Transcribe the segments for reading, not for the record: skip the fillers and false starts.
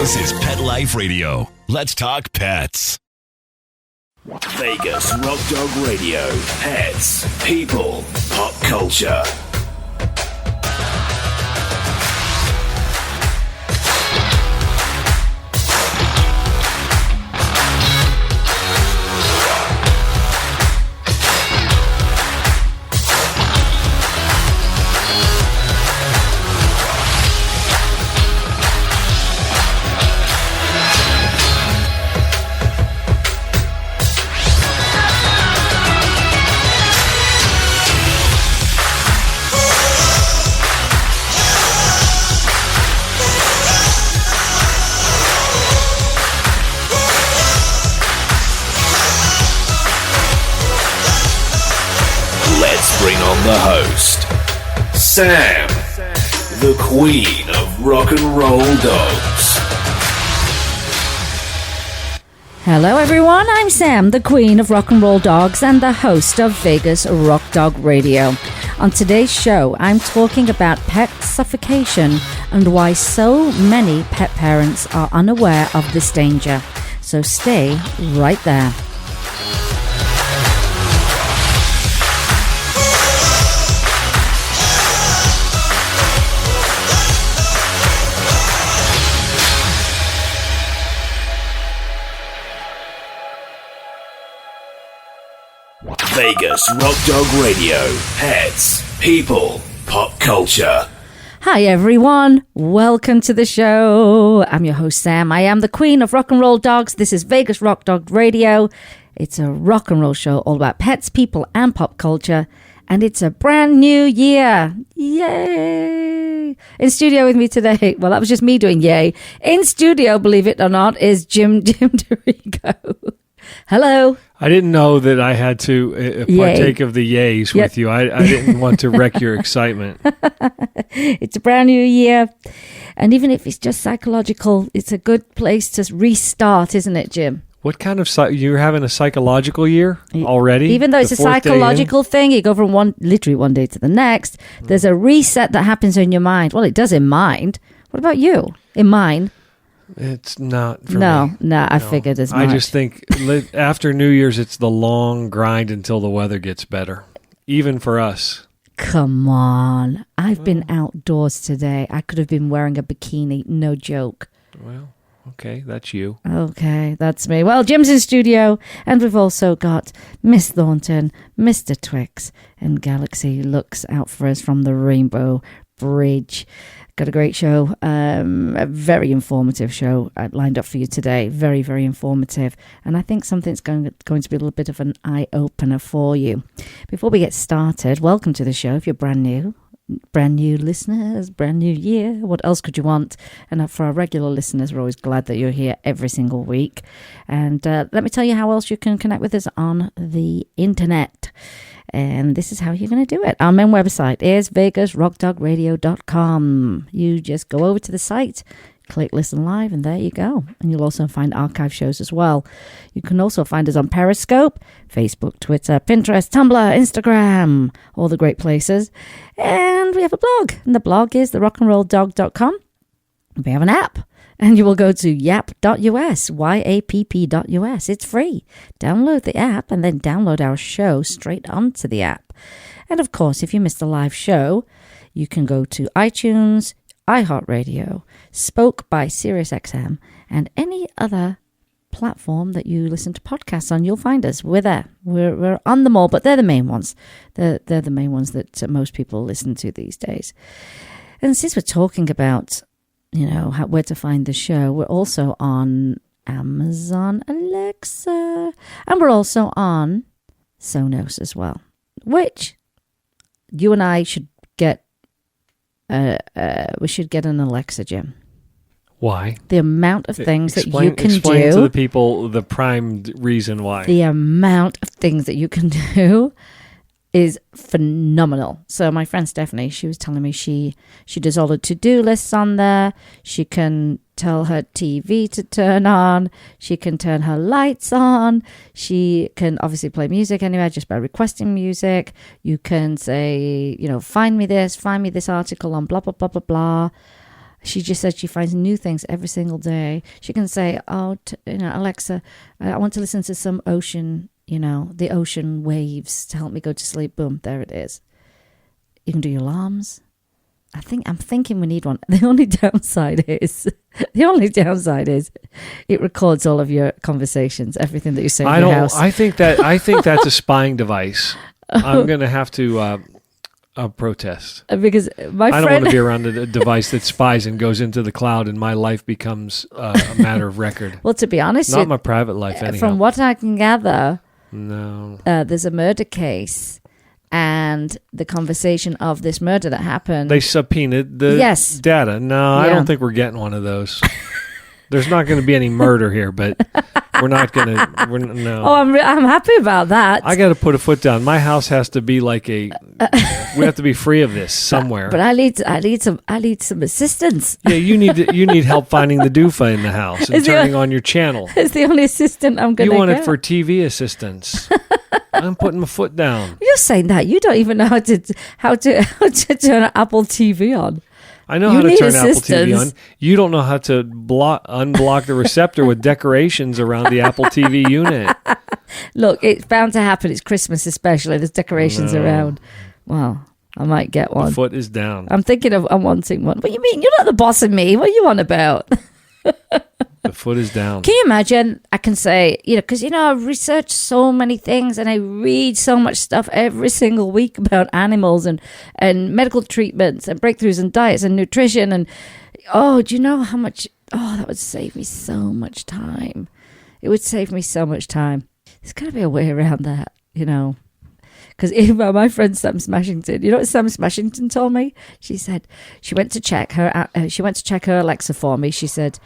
This is Pet Life Radio. Let's talk pets. Vegas Rock Dog Radio. Pets, people, pop culture. Bring on the host, Sam, the queen of rock and roll dogs. Hello everyone, I'm Sam, the queen of rock and roll dogs and the host of Vegas Rock Dog Radio. On today's show, I'm talking about pet suffocation and why so many pet parents are unaware of this danger. So stay right there. Vegas Rock Dog Radio. Pets, people, pop culture. Hi everyone, welcome to the show. I'm your host Sam. I am the queen of rock and roll dogs. This is Vegas Rock Dog Radio. It's a rock and roll show all about pets, people and pop culture. And it's a brand new year. Yay! In studio with me today, well, that was just me doing yay. In studio, believe it or not, is Jim DeRico. Hello. I didn't know that I had to partake of the yays with you. I didn't want to wreck your excitement. It's a brand new year. And even if it's just psychological, it's a good place to restart, isn't it, Jim? What kind of you're having a psychological year already? Even though it's a psychological thing, you go from literally one day to the next. There's a reset that happens in your mind. Well, it does in mind. What about you? In mine? It's not for me. No, I figured as much. I just think after New Year's, it's the long grind until the weather gets better, even for us. Come on. I've been outdoors today. I could have been wearing a bikini. No joke. Well, okay, that's you. Okay, that's me. Well, Jim's in studio, and we've also got Miss Thornton, Mr. Twix, and Galaxy looks out for us from the Rainbow Bridge. Got a great show, a very informative show lined up for you today. Very, very informative. And I think something's going to be a little bit of an eye-opener for you. Before we get started, welcome to the show if you're brand new listeners, brand new year. What else could you want? And for our regular listeners, we're always glad that you're here every single week. And let me tell you how else you can connect with us on the internet. And this is how you're going to do it. Our main website is vegasrockdogradio.com. You just go over to the site, click listen live, and there you go. And you'll also find archive shows as well. You can also find us on Periscope, Facebook, Twitter, Pinterest, Tumblr, Instagram, all the great places. And we have a blog, and the blog is therockandrolldog.com. We have an app. And you will go to yap.us, yapp.us. It's free. Download the app and then download our show straight onto the app. And of course, if you missed a live show, you can go to iTunes, iHeartRadio, Spoke by SiriusXM, and any other platform that you listen to podcasts on. You'll find us. We're there. We're on them all, but they're the main ones. They're the main ones that most people listen to these days. And since we're talking about where to find the show, we're also on Amazon Alexa, and we're also on Sonos as well, which you and I should get. We should get an Alexa, Jim. Why? The amount of things that you can explain do. to the people the prime reason why. The amount of things that you can do is phenomenal. So my friend Stephanie, she was telling me she does all the to-do lists on there. She can tell her TV to turn on. She can turn her lights on. She can obviously play music anywhere just by requesting music. You can say, find me this article on blah, blah, blah, blah, blah. She just said she finds new things every single day. She can say, Alexa, I want to listen to some ocean, the ocean waves to help me go to sleep. Boom, there it is. You can do your alarms. I'm thinking we need one. The only downside is it records all of your conversations, everything that you say in your house. I think that's a spying device. I'm going to have to protest. Because I don't want to be around a device that spies and goes into the cloud and my life becomes a matter of record. Well, to be honest, not my private life anyhow. From what I can gather, no, there's a murder case. And the conversation of this murder that happened. They subpoenaed the data. No, I don't think we're getting one of those. There's not going to be any murder here, but we're not going to. No. Oh, I'm happy about that. I got to put a foot down. My house has to be like we have to be free of this somewhere. But I need some assistance. Yeah, you need help finding the doofa in the house and turning on your channel. It's the only assistant I'm going to get. You want it for TV assistance. I'm putting my foot down. You're saying that you don't even know how to turn Apple TV on. I know how to turn Apple TV on. You don't know how to unblock the receptor with decorations around the Apple TV unit. Look, it's bound to happen. It's Christmas especially. There's decorations around. Well, I might get one. The foot is down. I'm wanting one. What do you mean? You're not the boss of me. What are you on about? The foot is down. Can you imagine? I can say, because, I research so many things and I read so much stuff every single week about animals and medical treatments and breakthroughs in diets and nutrition. And, do you know how much? Oh, that would save me so much time. It would save me so much time. There's got to be a way around that, Because my friend Sam Smashington, you know what Sam Smashington told me? She said she went to check her Alexa for me. She says,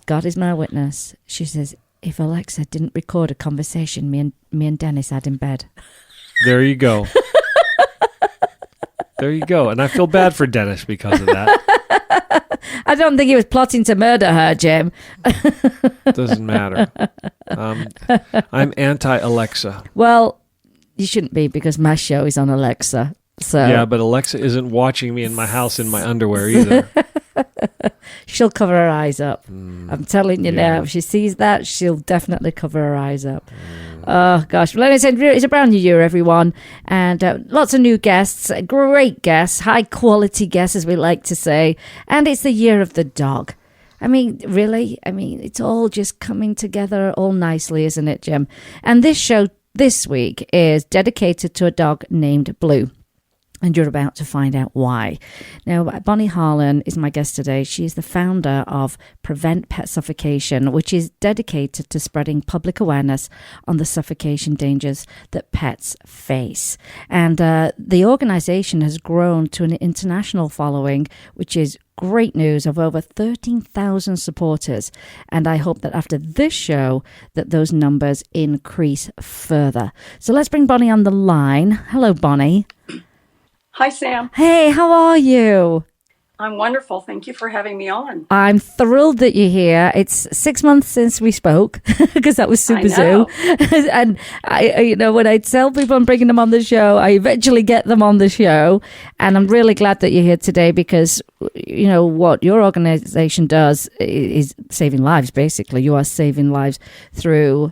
God is my witness. She says, if Alexa didn't record a conversation me and Dennis had in bed. There you go. There you go. And I feel bad for Dennis because of that. I don't think he was plotting to murder her, Jim. Doesn't matter. I'm anti-Alexa. Well, you shouldn't be because my show is on Alexa. So yeah, but Alexa isn't watching me in my house in my underwear either. She'll cover her eyes up. I'm telling you now. If she sees that, she'll definitely cover her eyes up. Oh, gosh. Well, like I said, it's a brand new year, everyone. And lots of new guests, great guests, high-quality guests, as we like to say. And it's the year of the dog. I mean, really? I mean, it's all just coming together all nicely, isn't it, Jim? And this show this week is dedicated to a dog named Blue. And you're about to find out why. Now, Bonnie Harlan is my guest today. She is the founder of Prevent Pet Suffocation, which is dedicated to spreading public awareness on the suffocation dangers that pets face. And the organization has grown to an international following, which is great news, of over 13,000 supporters. And I hope that after this show, that those numbers increase further. So let's bring Bonnie on the line. Hello, Bonnie. Hi, Sam. Hey, how are you? I'm wonderful. Thank you for having me on. I'm thrilled that you're here. It's 6 months since we spoke because that was Super Zoo. And I, when I tell people I'm bringing them on the show, I eventually get them on the show. And I'm really glad that you're here today because, what your organization does is saving lives, basically. You are saving lives through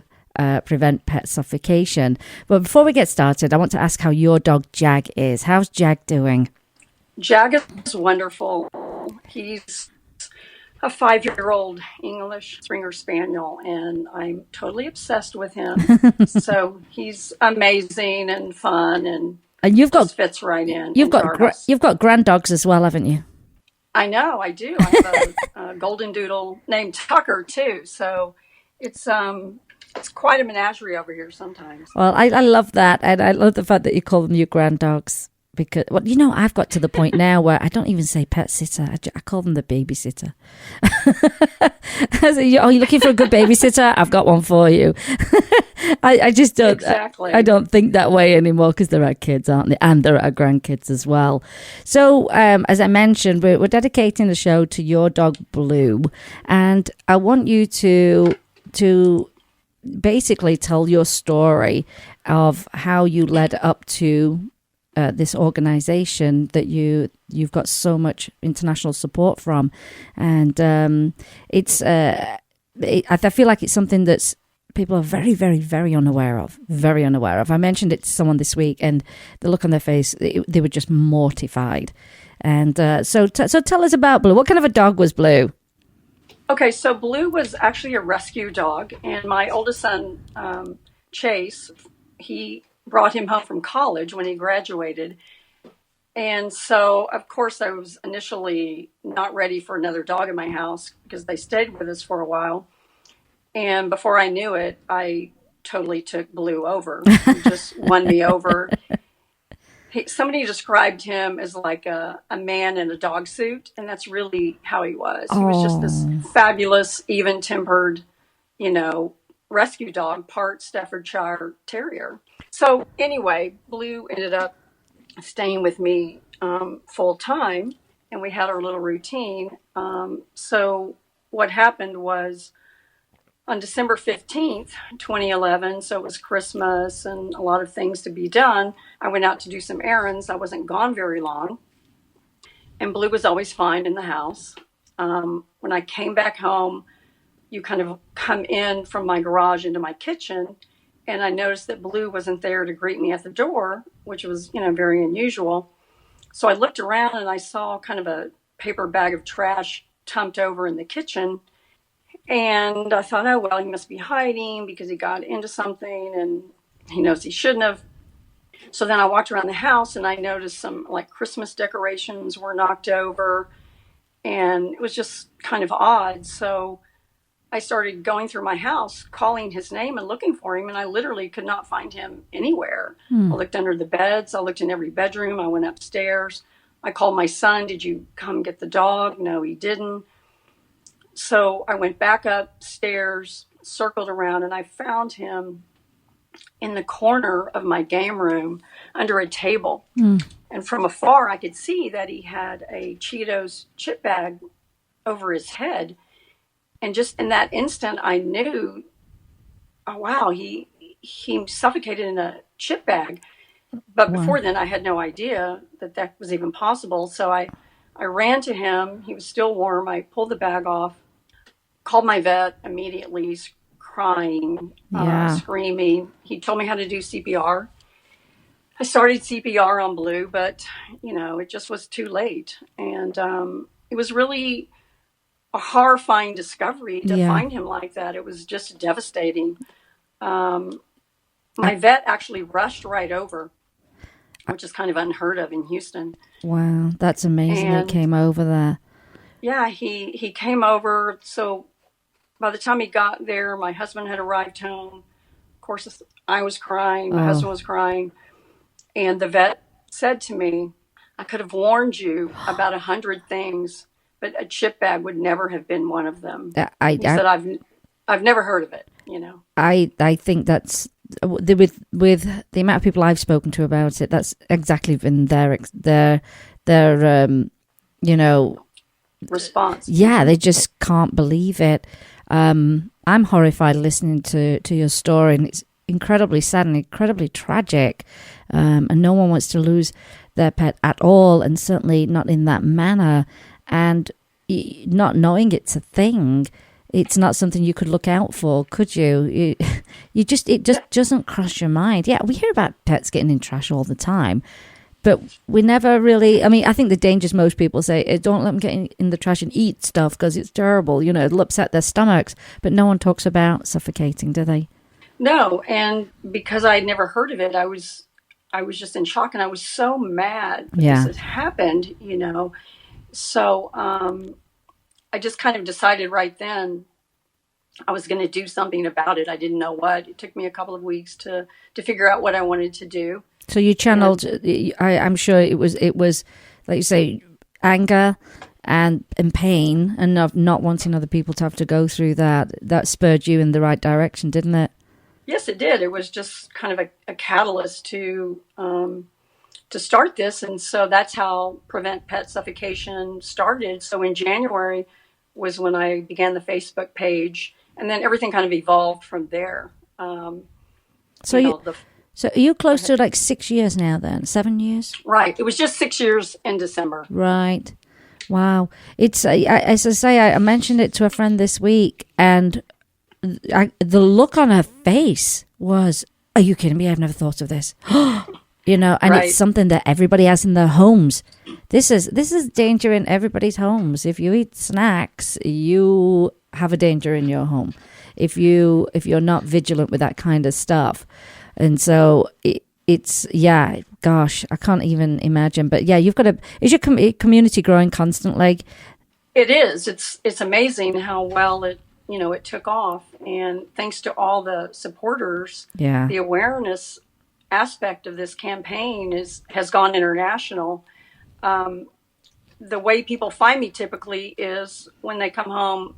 Prevent Pet Suffocation. But before we get started, I want to ask how your dog Jag is. How's Jag doing? Jag is wonderful. He's a 5-year-old English Springer Spaniel, and I'm totally obsessed with him. So he's amazing and fun, and you've got just fits right in. You've got grand dogs as well, haven't you? I know, I do. I have a golden doodle named Tucker too. So it's quite a menagerie over here sometimes. Well, I love that. And I love the fact that you call them your grand dogs. Because, I've got to the point now where I don't even say pet sitter. I call them the babysitter. I say, you're looking for a good babysitter? I've got one for you. I just don't. Exactly. I don't think that way anymore because there are kids, aren't there? And there are grandkids as well. So, as I mentioned, we're dedicating the show to your dog, Blue. And I want you to basically tell your story of how you led up to this organization that you've got so much international support from, and I feel like it's something that's people are very, very, very unaware of. Very unaware of. I mentioned it to someone this week, and the look on their face, they were just mortified. And so tell us about Blue. What kind of a dog was Blue? Okay, so Blue was actually a rescue dog, and my oldest son, Chase, he brought him home from college when he graduated. And so, of course, I was initially not ready for another dog in my house because they stayed with us for a while. And before I knew it, I totally took Blue over. He just won me over. Somebody described him as like a man in a dog suit, and that's really how he was. He was just this fabulous, even-tempered, rescue dog, part Staffordshire Terrier. So anyway, Blue ended up staying with me full time, and we had our little routine. So what happened was on December 15th, 2011, so it was Christmas and a lot of things to be done, I went out to do some errands. I wasn't gone very long, and Blue was always fine in the house. When I came back home, you kind of come in from my garage into my kitchen, and I noticed that Blue wasn't there to greet me at the door, which was, very unusual. So I looked around and I saw kind of a paper bag of trash dumped over in the kitchen. And I thought, oh, well, he must be hiding because he got into something and he knows he shouldn't have. So then I walked around the house and I noticed some like Christmas decorations were knocked over, and it was just kind of odd. So I started going through my house, calling his name and looking for him, and I literally could not find him anywhere. I looked under the beds. I looked in every bedroom. I went upstairs. I called my son. Did you come get the dog? No, he didn't. So I went back upstairs, circled around, and I found him in the corner of my game room under a table. And from afar, I could see that he had a Cheetos chip bag over his head. And just in that instant, I knew, oh, wow, he suffocated in a chip bag. But before then, I had no idea that was even possible. So I ran to him. He was still warm. I pulled the bag off, called my vet immediately, crying, screaming. He told me how to do CPR. I started CPR on Blue, but, it just was too late. And it was really a horrifying discovery to find him like that. It was just devastating. My vet actually rushed right over, which is kind of unheard of in Houston. Wow, that's amazing. He came over there. Yeah, he came over. So by the time he got there, my husband had arrived home. Of course, I was crying. My husband was crying. And the vet said to me, I could have warned you about 100 things, but a chip bag would never have been one of them. He said, I've never heard of it, I think that's, with the amount of people I've spoken to about it, that's exactly been their response. Yeah, they just can't believe it. I'm horrified listening to your story, and it's incredibly sad and incredibly tragic. And no one wants to lose their pet at all, and certainly not in that manner. And not knowing it's a thing, it's not something you could look out for, could you? It just doesn't cross your mind. Yeah, we hear about pets getting in trash all the time, but we never really. I mean, I think the dangers most people say, don't let them get in the trash and eat stuff because it's terrible. It'll upset their stomachs. But no one talks about suffocating, do they? No, and because I'd never heard of it, I was just in shock, and I was so mad that this had happened. So I just kind of decided right then I was going to do something about it. I didn't know what. It took me a couple of weeks to figure out what I wanted to do. So you channeled, I'm sure it was, like you say, anger and pain, and not wanting other people to have to go through that. That spurred you in the right direction, didn't it? Yes, it did. It was just kind of a catalyst to start this. And so that's how Prevent Pet Suffocation started. So in January was when I began the Facebook page, and then everything kind of evolved from there. So are you close to like 6 years now then? 7 years? Right. It was just 6 years in December. Right. Wow. It's, as I say, I mentioned it to a friend this week, and the look on her face was, are you kidding me? I've never thought of this. You know, and Right. it's something that everybody has in their homes. This is danger in everybody's homes. If you eat snacks, you have a danger in your home. If you're not vigilant with that kind of stuff. And so it's, yeah, gosh, I can't even imagine. But yeah, you've got is your community growing constantly? It is. It's amazing how well it took off. And thanks to all the supporters, Yeah. the awareness aspect of this campaign has gone international. The way people find me typically is when they come home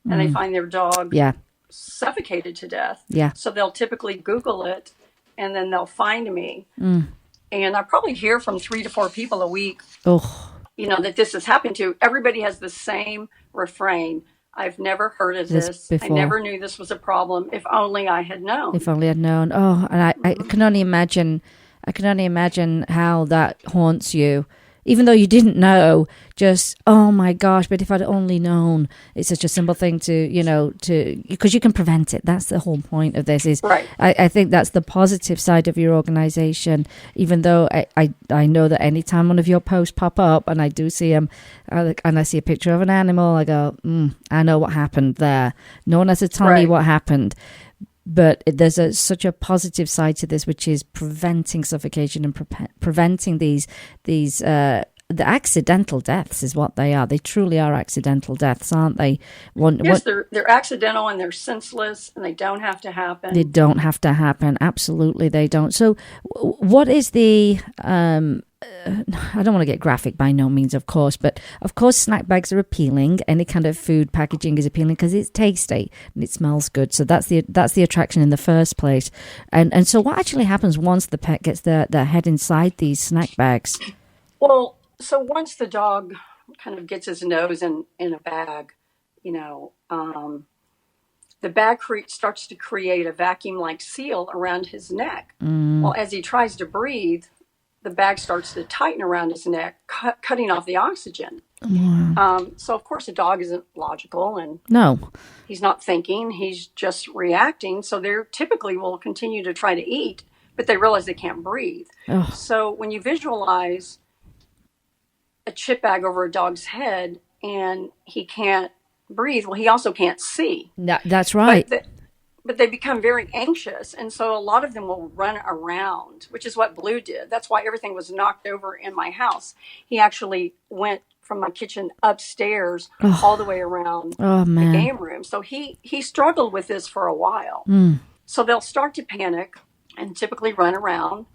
and they find their dog Yeah. suffocated to death. Yeah. So they'll typically Google it, and then they'll find me. And I probably hear from 3 to 4 people a week, Oh, that this has happened to. Everybody has the same refrain. I've never heard of this. I before. never knew this was a problem. If only I had known. if only I'd known. Oh, and I can only imagine. I can only imagine how that haunts you, even though you didn't know. Just, oh my gosh! But if I'd only known, it's such a simple thing because you can prevent it. That's the whole point of this. Is Right. I think that's the positive side of your organization. Even though I know that anytime one of your posts pop up and I do see them, and I see a picture of an animal, I go, I know what happened there. No one has to tell me Right. what happened. But there's such a positive side to this, which is preventing suffocation and preventing these the accidental deaths is what they are. They truly are accidental deaths, aren't they? Yes, they're accidental and they're senseless and they don't have to happen. They don't have to happen. Absolutely, they don't. So, what is the? I don't want to get graphic by no means, of course, but of course, snack bags are appealing. Any kind of food packaging is appealing because it's tasty and it smells good. So that's the attraction in the first place. And so, what actually happens once the pet gets their head inside these snack bags? Well, so once the dog kind of gets his nose in a bag, the bag starts to create a vacuum-like seal around his neck. Well, as he tries to breathe, the bag starts to tighten around his neck, cutting off the oxygen. So, of course, the dog isn't logical and No. he's not thinking. He's just reacting. So they typically will continue to try to eat, but they realize they can't breathe. Ugh. So when you visualize a chip bag over a dog's head and he can't breathe, well, he also can't see. That's right. But they become very anxious. And so a lot of them will run around, which is what Blue did. That's why everything was knocked over in my house. He actually went from my kitchen upstairs all the way around Oh, the man. game room. So he struggled with this for a while. So they'll start to panic and typically run around.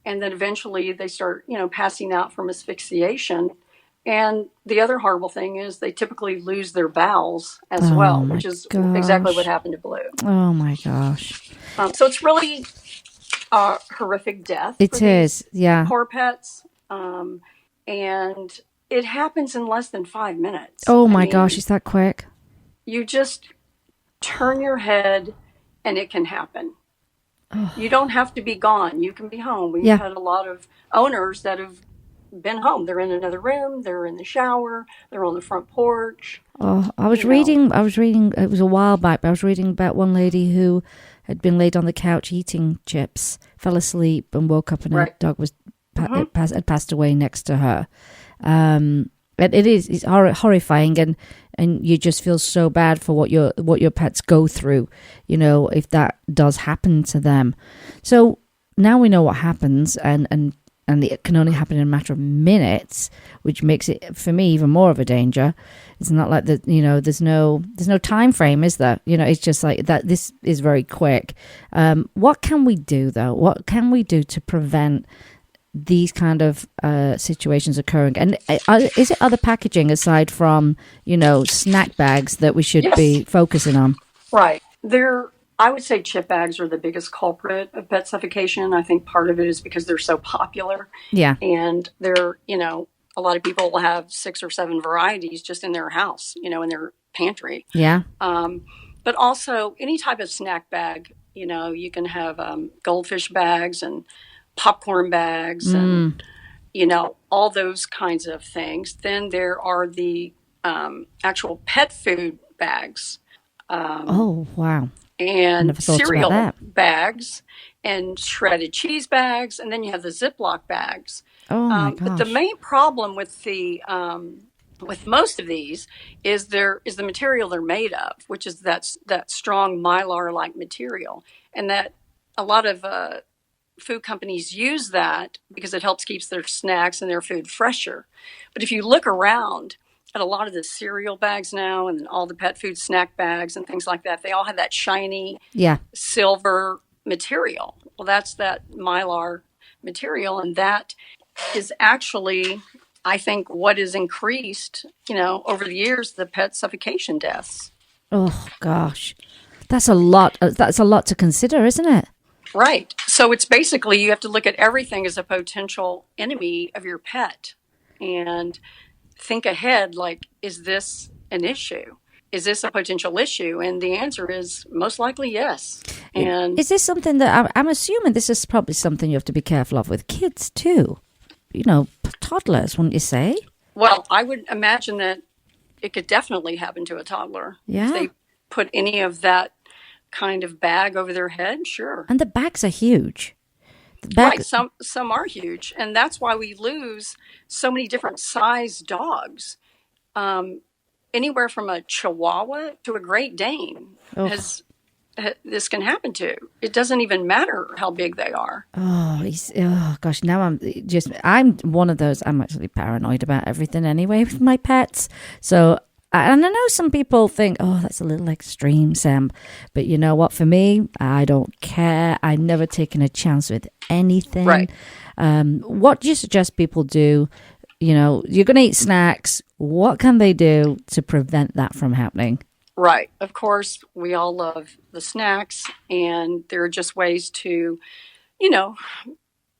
And then eventually they start, passing out from asphyxiation. And the other horrible thing is they typically lose their bowels as well, which is exactly what happened to Blue. Oh my gosh. So it's really a horrific death. It is, yeah. Poor pets. And it happens in less than 5 minutes. Oh my gosh, is that quick? You just turn your head and it can happen. You don't have to be gone. You can be home. We've had a lot of owners that have been home. They're in another room. They're in the shower. They're on the front porch. Oh, I was reading, it was a while back, but I was reading about one lady who had been laid on the couch eating chips, fell asleep and woke up and her dog was had passed away next to her. It's horrifying, and you just feel so bad for what your pets go through, if that does happen to them. So now we know what happens, and it can only happen in a matter of minutes, which makes it for me even more of a danger. It's not like that, there's no time frame, is there? It's just like that. This is very quick. What can we do though? What can we do to prevent these kind of situations occurring? And is it other packaging aside from snack bags that we should be focusing on? Right. I would say chip bags are the biggest culprit of pet suffocation. I think part of it is because they're so popular. Yeah. And they're, a lot of people will have 6 or 7 varieties just in their house, in their pantry. Yeah. But also any type of snack bag You can have goldfish bags and popcorn bags and, all those kinds of things. Then there are the actual pet food bags. Oh, wow. And cereal bags and shredded cheese bags. And then you have the Ziploc bags. Oh, my gosh. But the main problem with with most of these is the material they're made of, which is that strong mylar-like material. And that a lot of food companies use that because it helps keep their snacks and their food fresher. But if you look around at a lot of the cereal bags now and all the pet food snack bags and things like that, they all have that shiny silver material. Well, that's that mylar material, and that is actually, I think, what is increased, over the years, the pet suffocation deaths. Oh, gosh. That's a lot. That's a lot to consider, isn't it? Right. So it's basically, you have to look at everything as a potential enemy of your pet and think ahead, like, is this an issue? Is this a potential issue? And the answer is most likely yes. And is this something that I'm assuming this is probably something you have to be careful of with kids too? Toddlers, wouldn't you say? Well, I would imagine that it could definitely happen to a toddler. Yeah. If they put any of that kind of bag over their head, sure. And the bags are huge. Right, some are huge, and that's why we lose so many different size dogs. Anywhere from a Chihuahua to a Great Dane this can happen to. It doesn't even matter how big they are. Oh gosh, now I'm one of those. I'm actually paranoid about everything anyway with my pets. So, and I know some people think, oh, that's a little extreme, Sam. But you know what? For me, I don't care. I've never taken a chance with anything. Right. What do you suggest people do? You're going to eat snacks. What can they do to prevent that from happening? Right. Of course, we all love the snacks, and there are just ways to,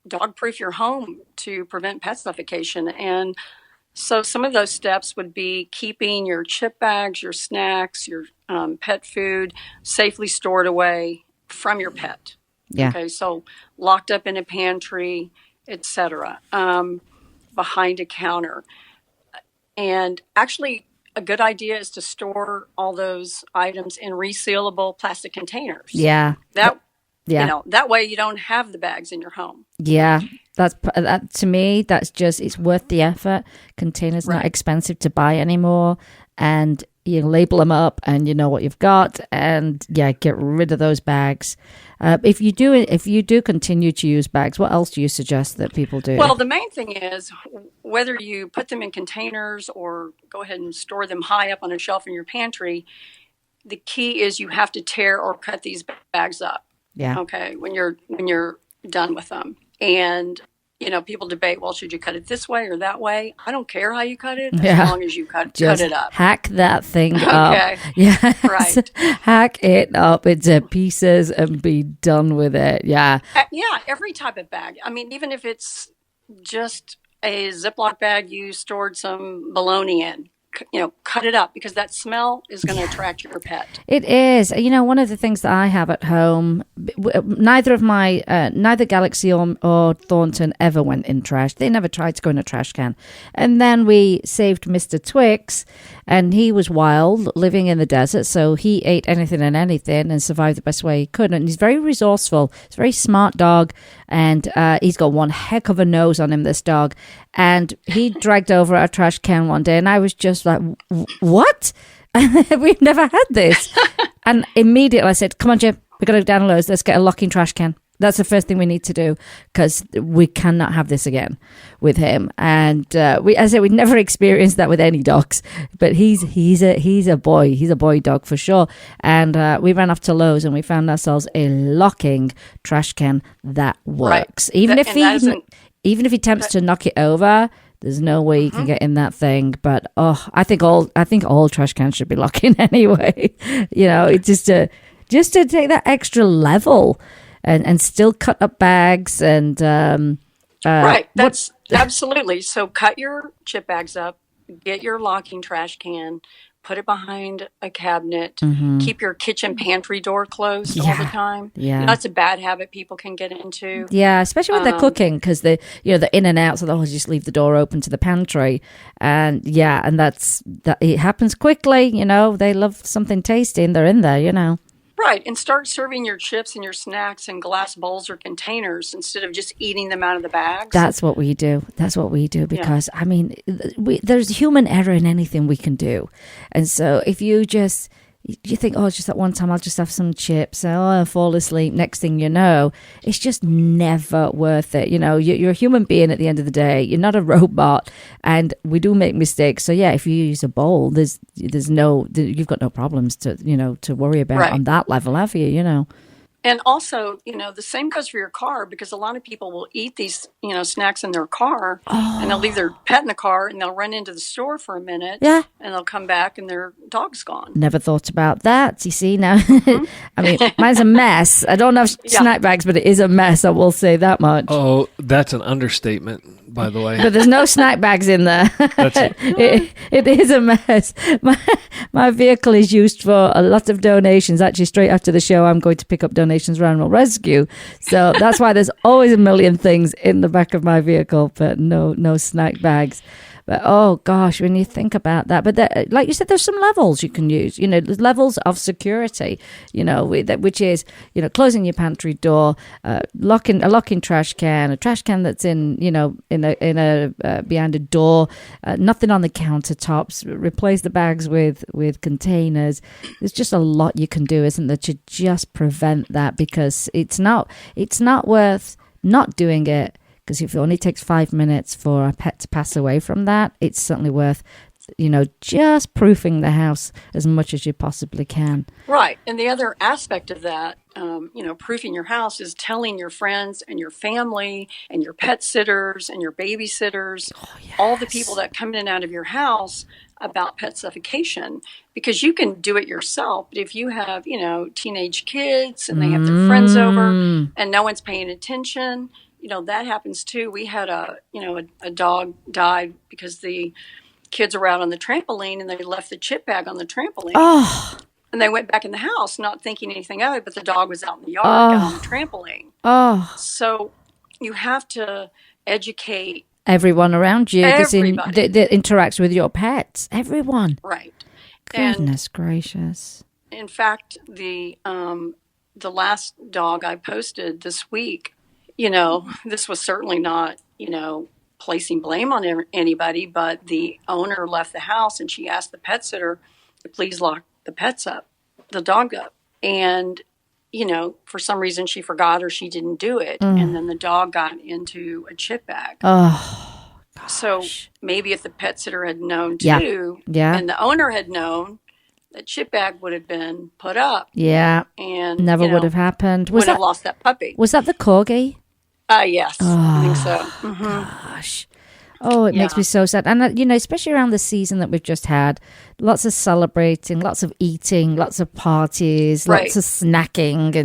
dog-proof your home to prevent pet suffocation. And so some of those steps would be keeping your chip bags, your snacks, your pet food safely stored away from your pet. Yeah. Okay. So locked up in a pantry, etc. Behind a counter. And actually, a good idea is to store all those items in resealable plastic containers. Yeah. That way you don't have the bags in your home. Yeah. That to me, that's just, it's worth the effort. Containers not expensive to buy anymore, and you label them up and you know what you've got, and get rid of those bags. If you do continue to use bags, what else do you suggest that people do? Well, the main thing is whether you put them in containers or go ahead and store them high up on a shelf in your pantry, the key is you have to tear or cut these bags up. Yeah. Okay. When you're done with them. And people debate, well, should you cut it this way or that way? I don't care how you cut it, as long as you cut it up. Hack that thing up. Okay. Yeah. Right. Hack it up into pieces and be done with it. Yeah. Every type of bag. I mean, even if it's just a Ziploc bag you stored some bologna in, cut it up, because that smell is going to attract your pet. It is. One of the things that I have at home, neither Galaxy or Thornton ever went in trash. They never tried to go in a trash can. And then we saved Mr. Twix, and he was wild, living in the desert, so he ate anything and anything and survived the best way he could. And he's very resourceful. He's a very smart dog, and he's got one heck of a nose on him, this dog. And he dragged over a trash can one day, and I was just like, what? We've never had this. And immediately I said, come on, Jim, we've got to go down Lowe's. Let's get a locking trash can. That's the first thing we need to do, because we cannot have this again with him. And we never experienced that with any dogs, but he's a boy. He's a boy dog for sure. And we ran off to Lowe's and we found ourselves a locking trash can that works. Right. Even if he attempts to knock it over, there's no way you can get in that thing. But I think all trash cans should be locking anyway. It's just to take that extra level. And still cut up bags and right. That's absolutely. So cut your chip bags up, get your locking trash can, put it behind a cabinet, Mm-hmm. keep your kitchen pantry door closed all the time. Yeah. That's a bad habit people can get into. Yeah, especially when they're cooking, because they're in and out, so they'll always just leave the door open to the pantry. And that it happens quickly, they love something tasty and they're in there. Right, and start serving your chips and your snacks in glass bowls or containers instead of just eating them out of the bags. That's what we do. Because, there's human error in anything we can do. And so if you think, it's just that one time I'll just have some chips, I'll fall asleep, next thing you know, it's just never worth it. You're a human being at the end of the day. You're not a robot, and we do make mistakes. So if you use a bowl, you've got no problems to worry about on that level, have you? And also, the same goes for your car, because a lot of people will eat these, snacks in their car, and they'll leave their pet in the car, and they'll run into the store for a minute, and they'll come back and their dog's gone. Never thought about that. You see now, mine's a mess. I don't have snack bags, but it is a mess. I will say that much. Oh, that's an understatement, by the way. But there's no snack bags in there. That's it is a mess. My vehicle is used for a lot of donations. Actually, straight after the show, I'm going to pick up donations for animal rescue. So that's why there's always a million things in the back of my vehicle, but no snack bags. But oh gosh, when you think about that, but like you said, there's some levels you can use. There's levels of security. Which is closing your pantry door, locking a trash can that's in behind a door, nothing on the countertops. Replace the bags with containers. There's just a lot you can do, isn't there, to just prevent that, because it's not worth not doing it. Because if it only takes 5 minutes for a pet to pass away from that, it's certainly worth, just proofing the house as much as you possibly can. Right. And the other aspect of that, proofing your house, is telling your friends and your family and your pet sitters and your babysitters, all the people that come in and out of your house about pet suffocation, because you can do it yourself. But if you have, teenage kids and they have their friends over and no one's paying attention, that happens too. We had a dog died because the kids were out on the trampoline and they left the chip bag on the trampoline. Oh. And they went back in the house not thinking anything of it, but the dog was out in the yard, got on the trampoline. Oh. So you have to educate everyone around you that interacts with your pets. Everyone. Right. Goodness gracious. In fact, the last dog I posted this week, this was certainly not, placing blame on anybody, but the owner left the house and she asked the pet sitter to please lock the dog up. And, for some reason she forgot or she didn't do it. And then the dog got into a chip bag. Oh, gosh. So maybe if the pet sitter had known too, and the owner had known, that chip bag would have been put up. Yeah. And never would have happened. Would have lost that puppy. Was that the corgi? Yes, I think so. Gosh. Oh, it makes me so sad. And, especially around the season that we've just had, lots of celebrating, lots of eating, lots of parties, lots of snacking.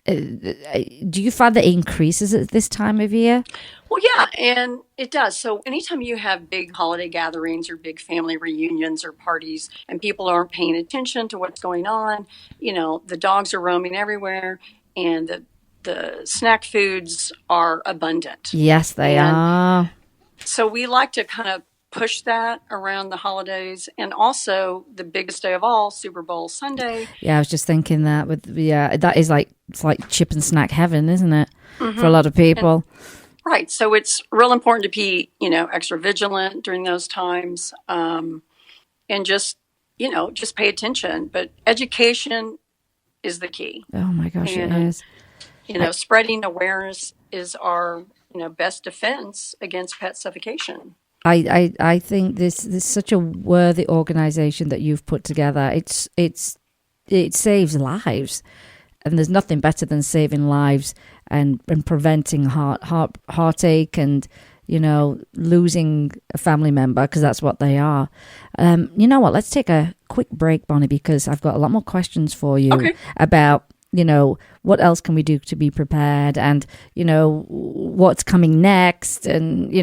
And do you find that it increases at this time of year? Well, yeah, and it does. So anytime you have big holiday gatherings or big family reunions or parties and people aren't paying attention to what's going on, the dogs are roaming everywhere and the snack foods are abundant. Yes, they are. So we like to kind of push that around the holidays, and also the biggest day of all, Super Bowl Sunday. Yeah, I was just thinking that that is it's like chip and snack heaven, isn't it? For a lot of people. Right. So it's real important to be, extra vigilant during those times, and just pay attention. But education is the key. Oh my gosh, it is. Spreading awareness is our, best defense against pet suffocation. I think this is such a worthy organization that you've put together. It saves lives, and there's nothing better than saving lives and preventing heartache and losing a family member, because that's what they are. You know what? Let's take a quick break, Bonnie, because I've got a lot more questions for you about what else can we do to be prepared, and what's coming next, and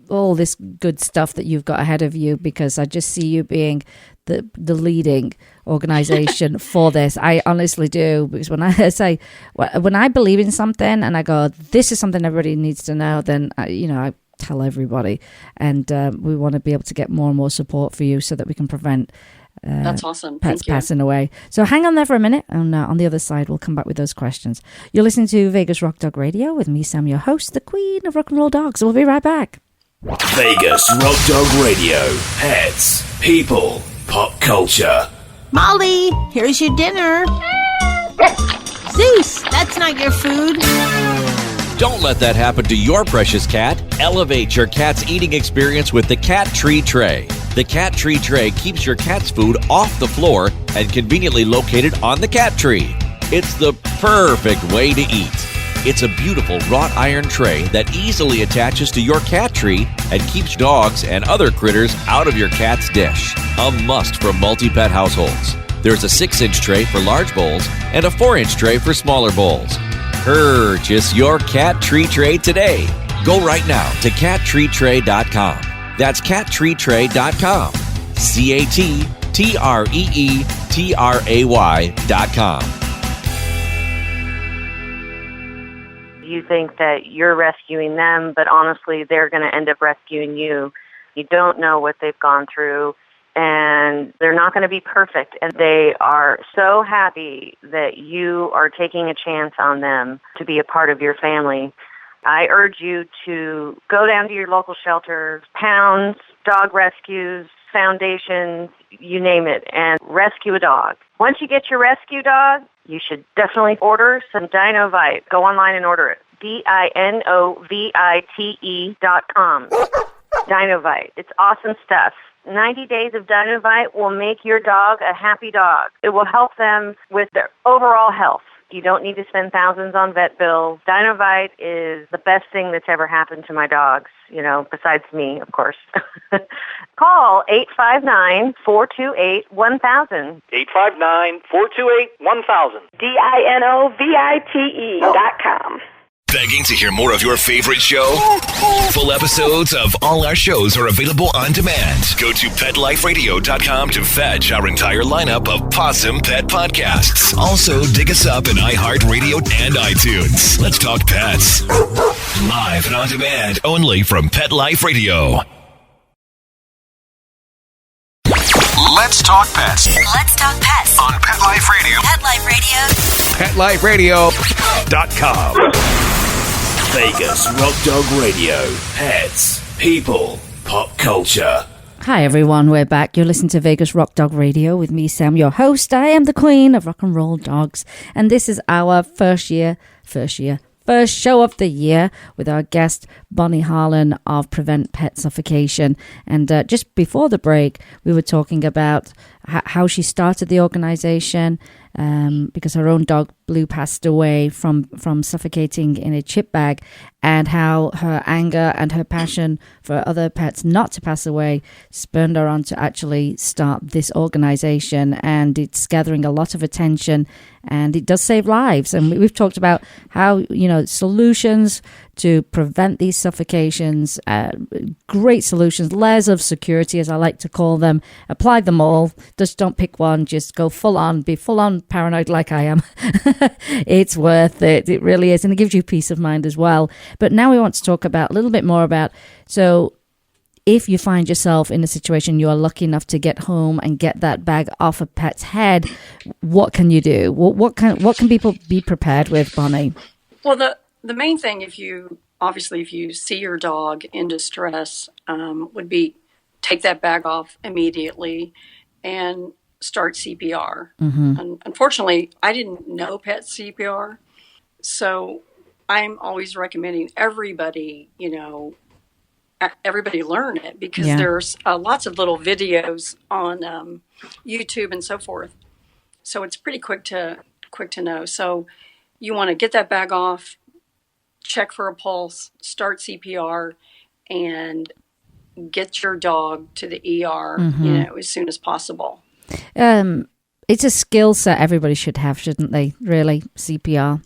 all this good stuff that you've got ahead of you, because I just see you being the leading organization for this. I honestly do, because when I believe in something and I go, this is something everybody needs to know, then I tell everybody, and we want to be able to get more and more support for you so that we can prevent that's awesome. pets Thank you. passing away. So hang on there for a minute, and on the other side we'll come back with those questions. You're listening to Vegas Rock Dog Radio with me, Sam, your host, the queen of rock and roll dogs. We'll be right back. Vegas Rock Dog Radio. Pets, people, pop culture. Molly, here's your dinner. Zeus, that's not your food. Don't let that happen to your precious cat. Elevate your cat's eating experience with the Cat Tree Tray. The Cat Tree Tray keeps your cat's food off the floor and conveniently located on the cat tree. It's the perfect way to eat. It's a beautiful wrought iron tray that easily attaches to your cat tree and keeps dogs and other critters out of your cat's dish. A must for multi-pet households. There's a 6-inch tray for large bowls and a 4-inch tray for smaller bowls. Purchase your Cat Tree Tray today. Go right now to cattreetray.com. That's cattreetray.com. CATTREETRAY.com. You think that you're rescuing them, but honestly, they're going to end up rescuing you. You don't know what they've gone through, and they're not going to be perfect. And they are so happy that you are taking a chance on them to be a part of your family. I urge you to go down to your local shelters, pounds, dog rescues, foundations, you name it, and rescue a dog. Once you get your rescue dog, you should definitely order some Dinovite. Go online and order it. DINOVITE.com. Dinovite. It's awesome stuff. 90 days of Dinovite will make your dog a happy dog. It will help them with their overall health. You don't need to spend thousands on vet bills. Dinovite is the best thing that's ever happened to my dogs, besides me, of course. Call 859-428-1000. 859-428-1000. DINOVITE.com. Begging to hear more of your favorite show? Full episodes of all our shows are available on demand. Go to PetLifeRadio.com to fetch our entire lineup of Possum Pet podcasts. Also, dig us up in iHeartRadio and iTunes. Let's talk pets. Live and on demand, only from Pet Life Radio. Let's talk pets. Let's talk pets On Pet Life Radio. Pet Life Radio. PetLifeRadio.com. Vegas Rock Dog Radio. Pets, people, pop culture. Hi everyone, we're back. You're listening to Vegas Rock Dog Radio with me, Sam, your host. I am the queen of rock and roll dogs, and this is our first show of the year with our guest Bonnie Harlan of Prevent Pet Suffocation. And just before the break, we were talking about how she started the organization, because her own dog Blue passed away from suffocating in a chip bag, and how her anger and her passion for other pets not to pass away spurred her on to actually start this organization. And it's gathering a lot of attention, and it does save lives. And we've talked about how, solutions to prevent these suffocations, great solutions, layers of security, as I like to call them. Apply them all. Just don't pick one. Just go be full on paranoid like I am. It's worth it. It really is. And it gives you peace of mind as well. But now we want to talk about a little bit more about, so if you find yourself in a situation you are lucky enough to get home and get that bag off a pet's head, what can you do? What can people be prepared with, Bonnie? Well, the main thing, if you see your dog in distress, would be take that bag off immediately and start CPR. Mm-hmm. And unfortunately, I didn't know pet CPR, so I'm always recommending everybody learn it, because there's lots of little videos on YouTube and so forth. So it's pretty quick to know. So you want to get that bag off, check for a pulse, start CPR, and get your dog to the ER, as soon as possible. It's a skill set everybody should have, shouldn't they? Really, CPR.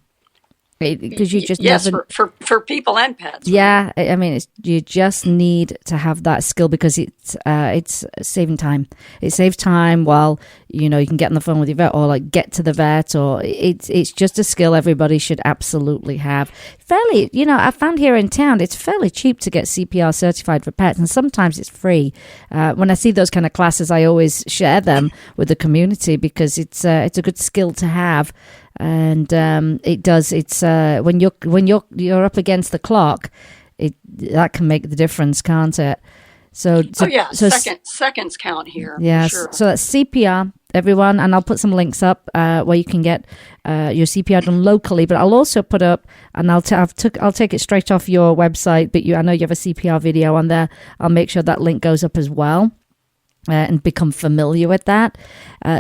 because you just yes, never... for people and pets. Yeah, I mean, you just need to have that skill because it's saving time. It saves time while you can get on the phone with your vet or like get to the vet, or it's just a skill everybody should absolutely have. Fairly, I found here in town it's fairly cheap to get CPR certified for pets, and sometimes it's free. When I see those kind of classes, I always share them with the community because it's a good skill to have. And it's when you're up against the clock, that can make the difference, can't it? So seconds count here. Yes. Sure. So that's CPR, everyone, and I'll put some links up where you can get your CPR done locally. But I'll also put up, and I'll take it straight off your website. But I know you have a CPR video on there. I'll make sure that link goes up as well. And become familiar with that.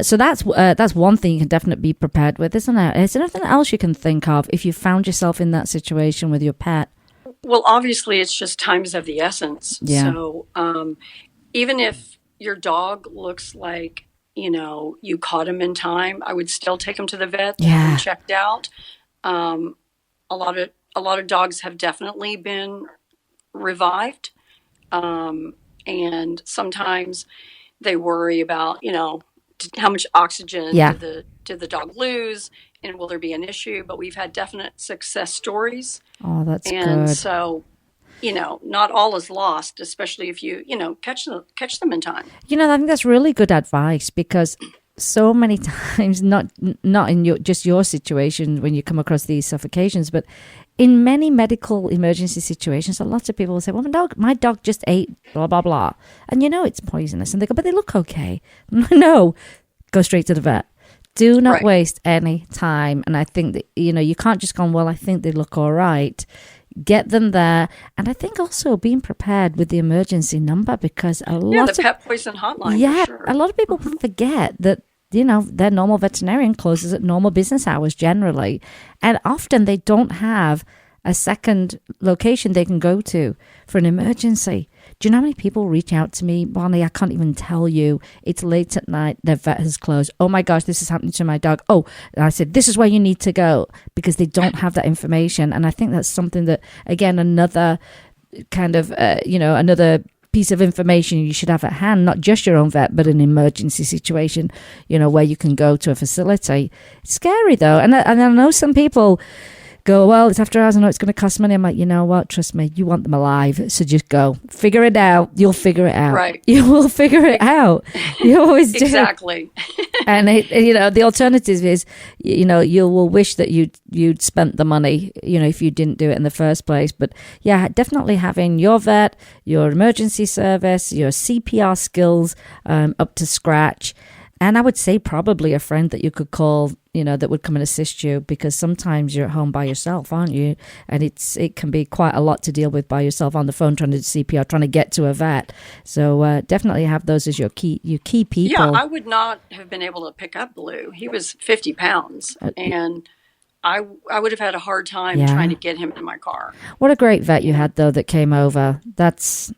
So that's one thing you can definitely be prepared with, isn't it? Is there anything else you can think of if you found yourself in that situation with your pet? Well, obviously, it's just time is of the essence. Yeah. So even if your dog looks like, you caught him in time, I would still take him to the vet and checked out. A lot of dogs have definitely been revived. And sometimes they worry about, how much oxygen did the dog lose, and will there be an issue? But we've had definite success stories. Oh, that's good. And so, not all is lost, especially if you, catch them in time. I think that's really good advice because so many times, not in your situation when you come across these suffocations, but in many medical emergency situations, a lot of people will say, well, my dog just ate blah, blah, blah. And it's poisonous. And they go, but they look okay. No, go straight to the vet. Do not waste any time. And I think that, you can't just go, well, I think they look all right. Get them there. And I think also being prepared with the emergency number because the pet poison hotline. Yeah, for sure. A lot of people forget that their normal veterinarian closes at normal business hours generally. And often they don't have a second location they can go to for an emergency. Do you know how many people reach out to me, Bonnie? I can't even tell you. It's late at night. Their vet has closed. Oh my gosh, this is happening to my dog. Oh, and I said, this is where you need to go because they don't have that information. And I think that's something that, again, another kind of, another piece of information you should have at hand, not just your own vet, but an emergency situation, where you can go to a facility. It's scary though. And I know some people go, well, it's after hours, I know it's going to cost money. I'm like, you know what? Trust me, you want them alive. So just go. Figure it out. You'll figure it out. Right. You will figure it out. You always do. Exactly. And, the alternative is, you will wish that you'd spent the money, if you didn't do it in the first place. But yeah, definitely having your vet, your emergency service, your CPR skills up to scratch. And I would say probably a friend that you could call, that would come and assist you because sometimes you're at home by yourself, aren't you? And it can be quite a lot to deal with by yourself on the phone, trying to do CPR, trying to get to a vet. So definitely have those as your key people. Yeah, I would not have been able to pick up Blue. He was 50 pounds and I would have had a hard time trying to get him in my car. What a great vet you had though that came over. That's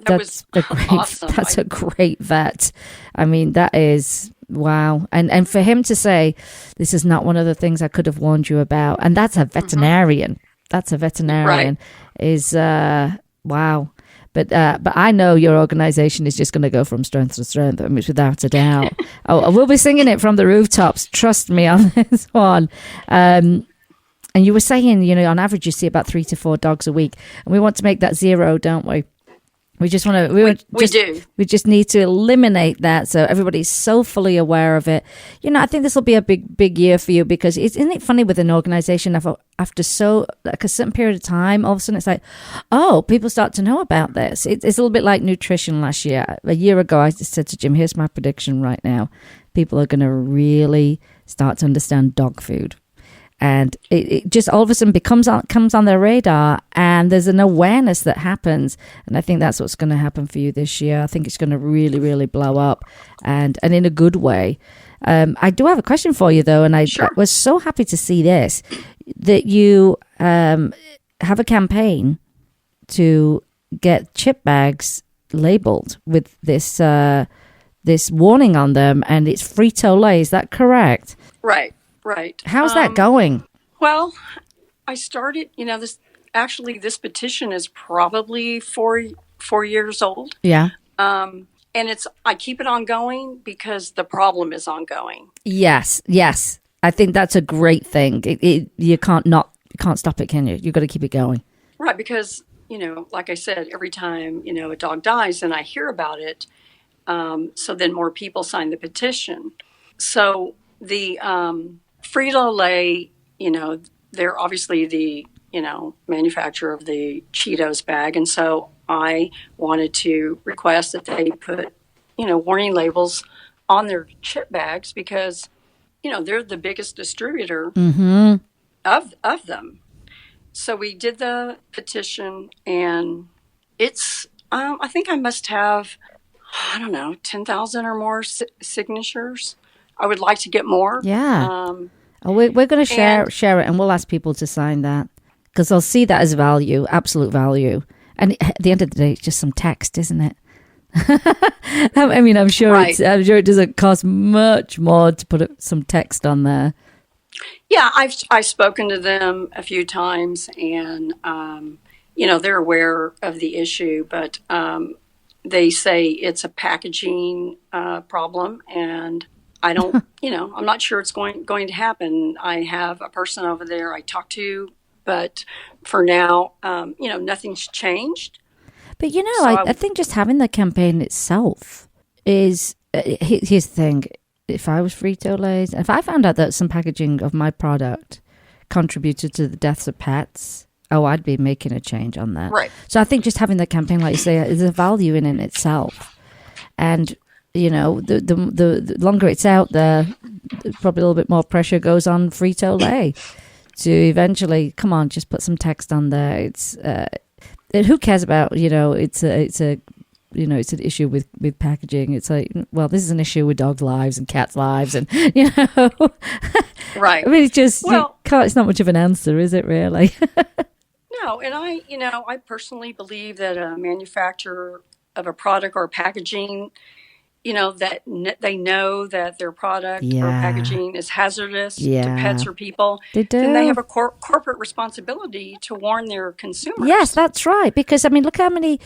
was awesome. That's a great vet. I mean, that is wow. And for him to say, this is not one of the things I could have warned you about, and that's a veterinarian. Mm-hmm. That's a veterinarian. Right. Is wow. But I know your organization is just going to go from strength to strength, without a doubt. We'll be singing it from the rooftops. Trust me on this one. And you were saying, on average, you see about 3 to 4 dogs a week, and we want to make that 0, don't we? We just want to. We do. We just need to eliminate that, so everybody's so fully aware of it. I think this will be a big year for you because isn't it funny with an organization after so like a certain period of time, all of a sudden it's like, oh, people start to know about this. It's a little bit like nutrition last year. A year ago, I just said to Jim, "Here's my prediction right now: people are going to really start to understand dog food." And it just all of a sudden comes on their radar, and there's an awareness that happens. And I think that's what's going to happen for you this year. I think it's going to really, really blow up, and in a good way. I do have a question for you, though, and I was so happy to see this, that you have a campaign to get chip bags labeled with this warning on them, and it's Frito-Lay. Is that correct? Right. Right. How's that going? Well, I started, this petition is probably four years old. Yeah. And I keep it ongoing because the problem is ongoing. Yes. I think that's a great thing. You can't stop it, can you? You've got to keep it going. Right, because, like I said, every time, a dog dies and I hear about it, so then more people sign the petition. So the Frito-Lay, they're obviously the, manufacturer of the Cheetos bag. And so I wanted to request that they put, warning labels on their chip bags because, they're the biggest distributor of them. So we did the petition, and it's, I think I must have, 10,000 or more signatures. I would like to get more. Yeah. We're going to share it, and we'll ask people to sign that because they'll see that as value, absolute value. And at the end of the day, it's just some text, isn't it? I mean, I'm sure right. I'm sure it doesn't cost much more to put some text on there. Yeah, I've spoken to them a few times, and they're aware of the issue, but they say it's a packaging problem, and I don't, I'm not sure it's going to happen. I have a person over there I talk to, but for now, nothing's changed. But I think just having the campaign itself is here's the thing. If I was Frito-Lay's, if I found out that some packaging of my product contributed to the deaths of pets, I'd be making a change on that. Right. So I think just having the campaign, like you say, is a value in itself. And, the longer it's out there, probably a little bit more pressure goes on Frito-Lay to eventually, come on, just put some text on there. It's, who cares about, it's an issue with packaging. It's like, well, this is an issue with dogs' lives and cats' lives, and right. I mean, it's just it's not much of an answer, is it? Really? No, and I personally believe that a manufacturer of a product or packaging, that they know that their product or packaging is hazardous to pets or people, they do. Then they have a corporate responsibility to warn their consumers. Yes, that's right. Because I mean, look how many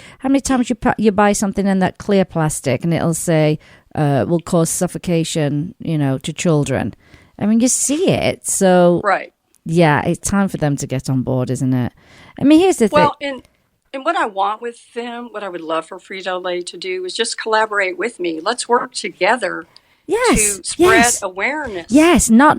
times you buy something in that clear plastic, and it'll say will cause suffocation, to children. I mean, you see it. So right. Yeah, it's time for them to get on board, isn't it? I mean, here's the thing. Well, and what I want with them, what I would love for Frito-Lay to do is just collaborate with me. Let's work together to spread awareness. Yes, not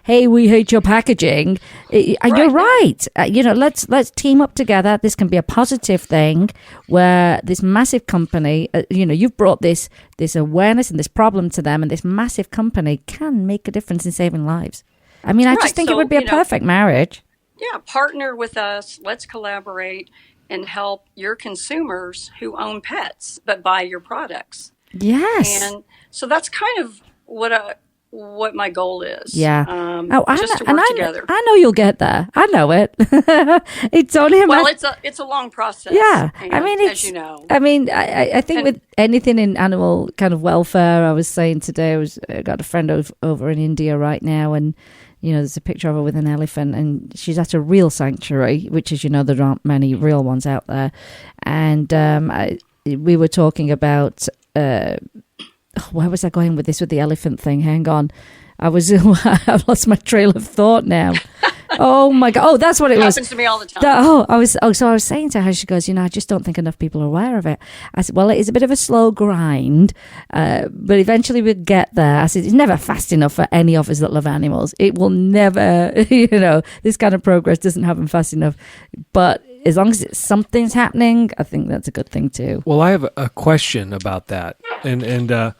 hey, we hate your packaging. You're right. Let's team up together. This can be a positive thing where this massive company, you've brought this awareness and this problem to them, and this massive company can make a difference in saving lives. I mean, I just think it would be a perfect marriage. Yeah, partner with us. Let's collaborate and help your consumers who own pets but buy your products. Yes. And so that's kind of what my goal is. Yeah. Just to work together. I know you'll get there. I know it. It's only a matter. It's a long process. Yeah. I mean, as you know. I mean, I think with anything in animal kind of welfare, I was saying today, I got a friend over in India right now, and there's a picture of her with an elephant, and she's at a real sanctuary, which is, there aren't many real ones out there. And we were talking about, where was I going with this, with the elephant thing? Hang on. I've lost my trail of thought now. Oh my God. Oh, that's what it was. Happens to me all the time. So I was saying to her, she goes, I just don't think enough people are aware of it. I said, well, it is a bit of a slow grind, but eventually we'll get there. I said, it's never fast enough for any of us that love animals. It will never, this kind of progress doesn't happen fast enough. But as long as something's happening, I think that's a good thing too. Well, I have a question about that. And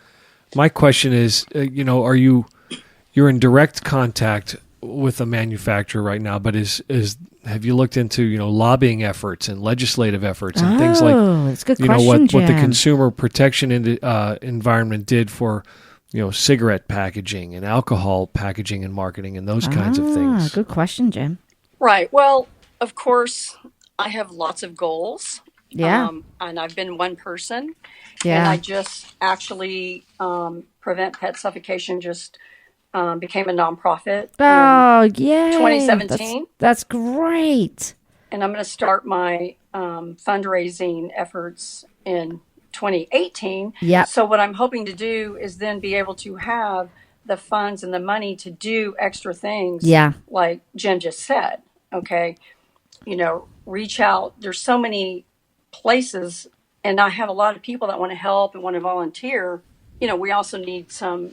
my question is, you're in direct contact with a manufacturer right now, but have you looked into lobbying efforts and legislative efforts and things like that's a good question, what the consumer protection environment did for cigarette packaging and alcohol packaging and marketing and those kinds of things? Good question, Jim. Right. Well, of course, I have lots of goals. Yeah. And I've been one person. Yeah. And I just actually Prevent Pet Suffocation just became a nonprofit Oh, yay. 2017. That's great. And I'm going to start my fundraising efforts in 2018. Yep. So what I'm hoping to do is then be able to have the funds and the money to do extra things. Yeah. Like Jim just said, okay, reach out. There's so many places, and I have a lot of people that want to help and want to volunteer. We also need some,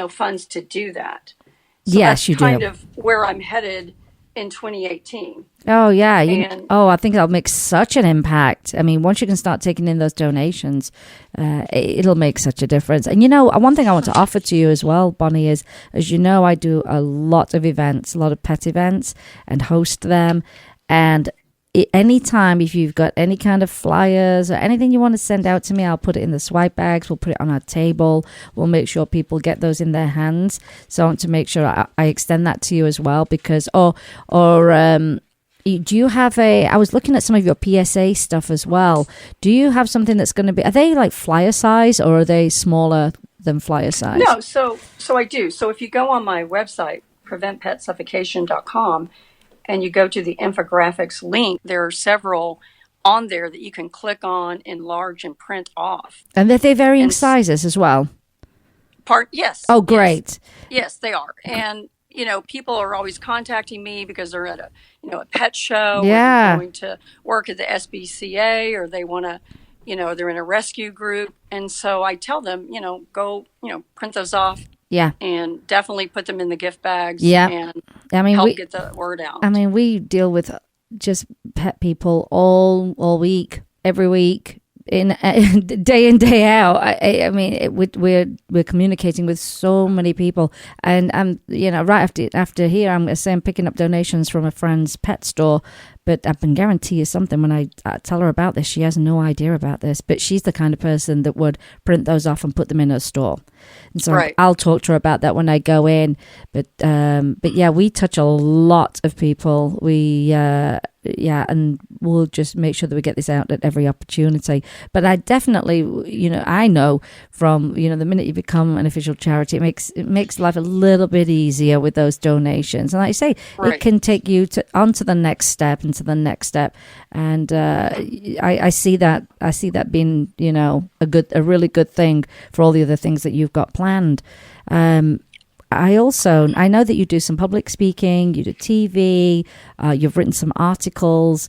funds to do that. So Yes, that's you kind do. of where I'm headed in 2018. Oh, yeah. I think that'll make such an impact. I mean, once you can start taking in those donations, it'll make such a difference. And, one thing I want to offer to you as well, Bonnie, is, as you know, I do a lot of events, a lot of pet events, and host them. And anytime, if you've got any kind of flyers or anything you want to send out to me, I'll put it in the swipe bags. We'll put it on our table. We'll make sure people get those in their hands. So I want to make sure I extend that to you as well, because, do you have I was looking at some of your PSA stuff as well. Do you have something that's going to be, are they like flyer size or are they smaller than flyer size? No, so I do. So if you go on my website, preventpetsuffocation.com, and you go to the infographics link, there are several on there that you can click on, enlarge, and print off. And are they varying sizes as well? Yes. Oh, great. Yes, they are. And, people are always contacting me because they're at a pet show. Yeah. Or they're going to work at the SPCA, or they want to, they're in a rescue group. And so I tell them, go, print those off. Yeah. And definitely put them in the gift bags. Yeah. And help get the word out. I mean, we deal with just pet people all week, every week, in day in, day out. I mean, we're communicating with so many people, and I'm right after here, I'm picking up donations from a friend's pet store. But I can guarantee you something, when I tell her about this, she has no idea about this. But she's the kind of person that would print those off and put them in her store. And so right. I'll talk to her about that when I go in. But yeah, we touch a lot of people. And we'll just make sure that we get this out at every opportunity. But I definitely, I know from, the minute you become an official charity, it makes life a little bit easier with those donations. And like I say, right. It can take you onto the next step, and I see that being, a really good thing for all the other things that you've got planned. I know that you do some public speaking, you do TV, you've written some articles,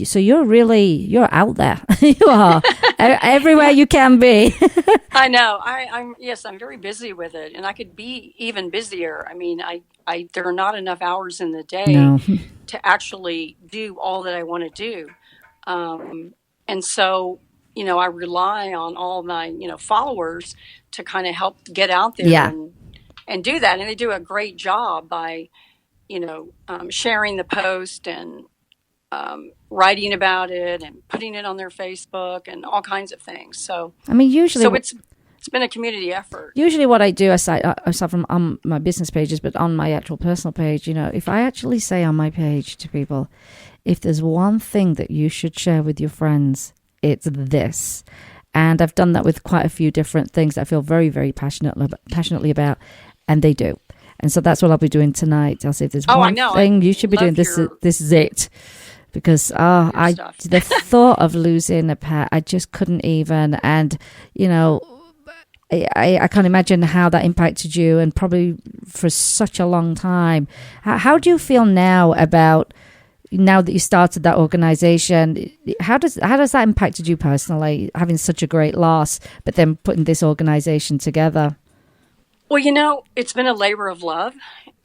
so you're out there. You are everywhere you can be. I know. I'm very busy with it, and I could be even busier. I mean, there are not enough hours in the day to actually do all that I want to do, and so I rely on all my followers to kind of help get out there and do that. And they do a great job by, sharing the post and writing about it and putting it on their Facebook and all kinds of things. So, I mean, usually, it's been a community effort. Usually what I do, aside from on my business pages, but on my actual personal page, if I actually say on my page to people, if there's one thing that you should share with your friends, it's this. And I've done that with quite a few different things that I feel very, very passionately about. And they do. And so that's what I'll be doing tonight. I'll say if there's one thing you should be doing, this is it. Because the thought of losing a pet, I just couldn't even. And, I can't imagine how that impacted you, and probably for such a long time. How do you feel now that you started that organization? How does that impacted you personally, having such a great loss, but then putting this organization together? Well, it's been a labor of love,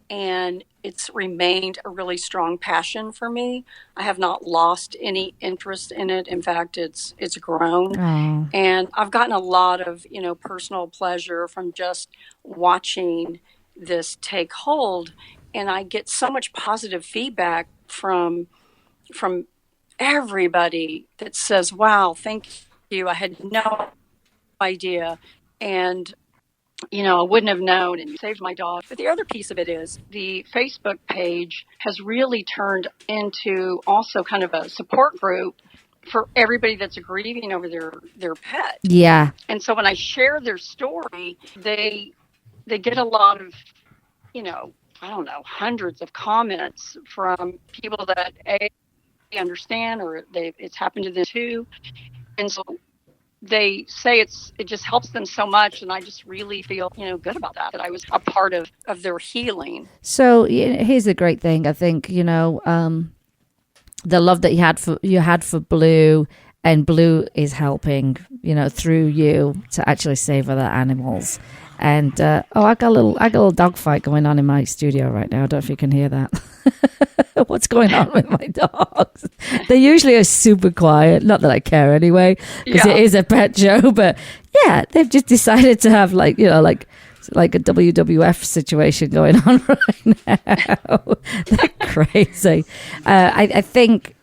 and it's remained a really strong passion for me. I have not lost any interest in it. In fact, it's grown. Oh. And I've gotten a lot of, personal pleasure from just watching this take hold. And I get so much positive feedback from everybody that says, wow, thank you. I had no idea. And I wouldn't have known, and saved my dog. But the other piece of it is the Facebook page has really turned into also kind of a support group for everybody that's grieving over their pet. Yeah. And so when I share their story, they get a lot of I don't know, hundreds of comments from people that understand, or it's happened to them too. And so they say it just helps them so much. And I just really feel, good about that I was a part of their healing. So here's the great thing. I think, the love that you had for Blue, and Blue is helping, through you to actually save other animals. And I got a little dog fight going on in my studio right now. I don't know if you can hear that. What's going on with my dogs? They usually are super quiet. Not that I care anyway, because it is a pet show. But yeah, they've just decided to have like a WWF situation going on right now. They're crazy. I think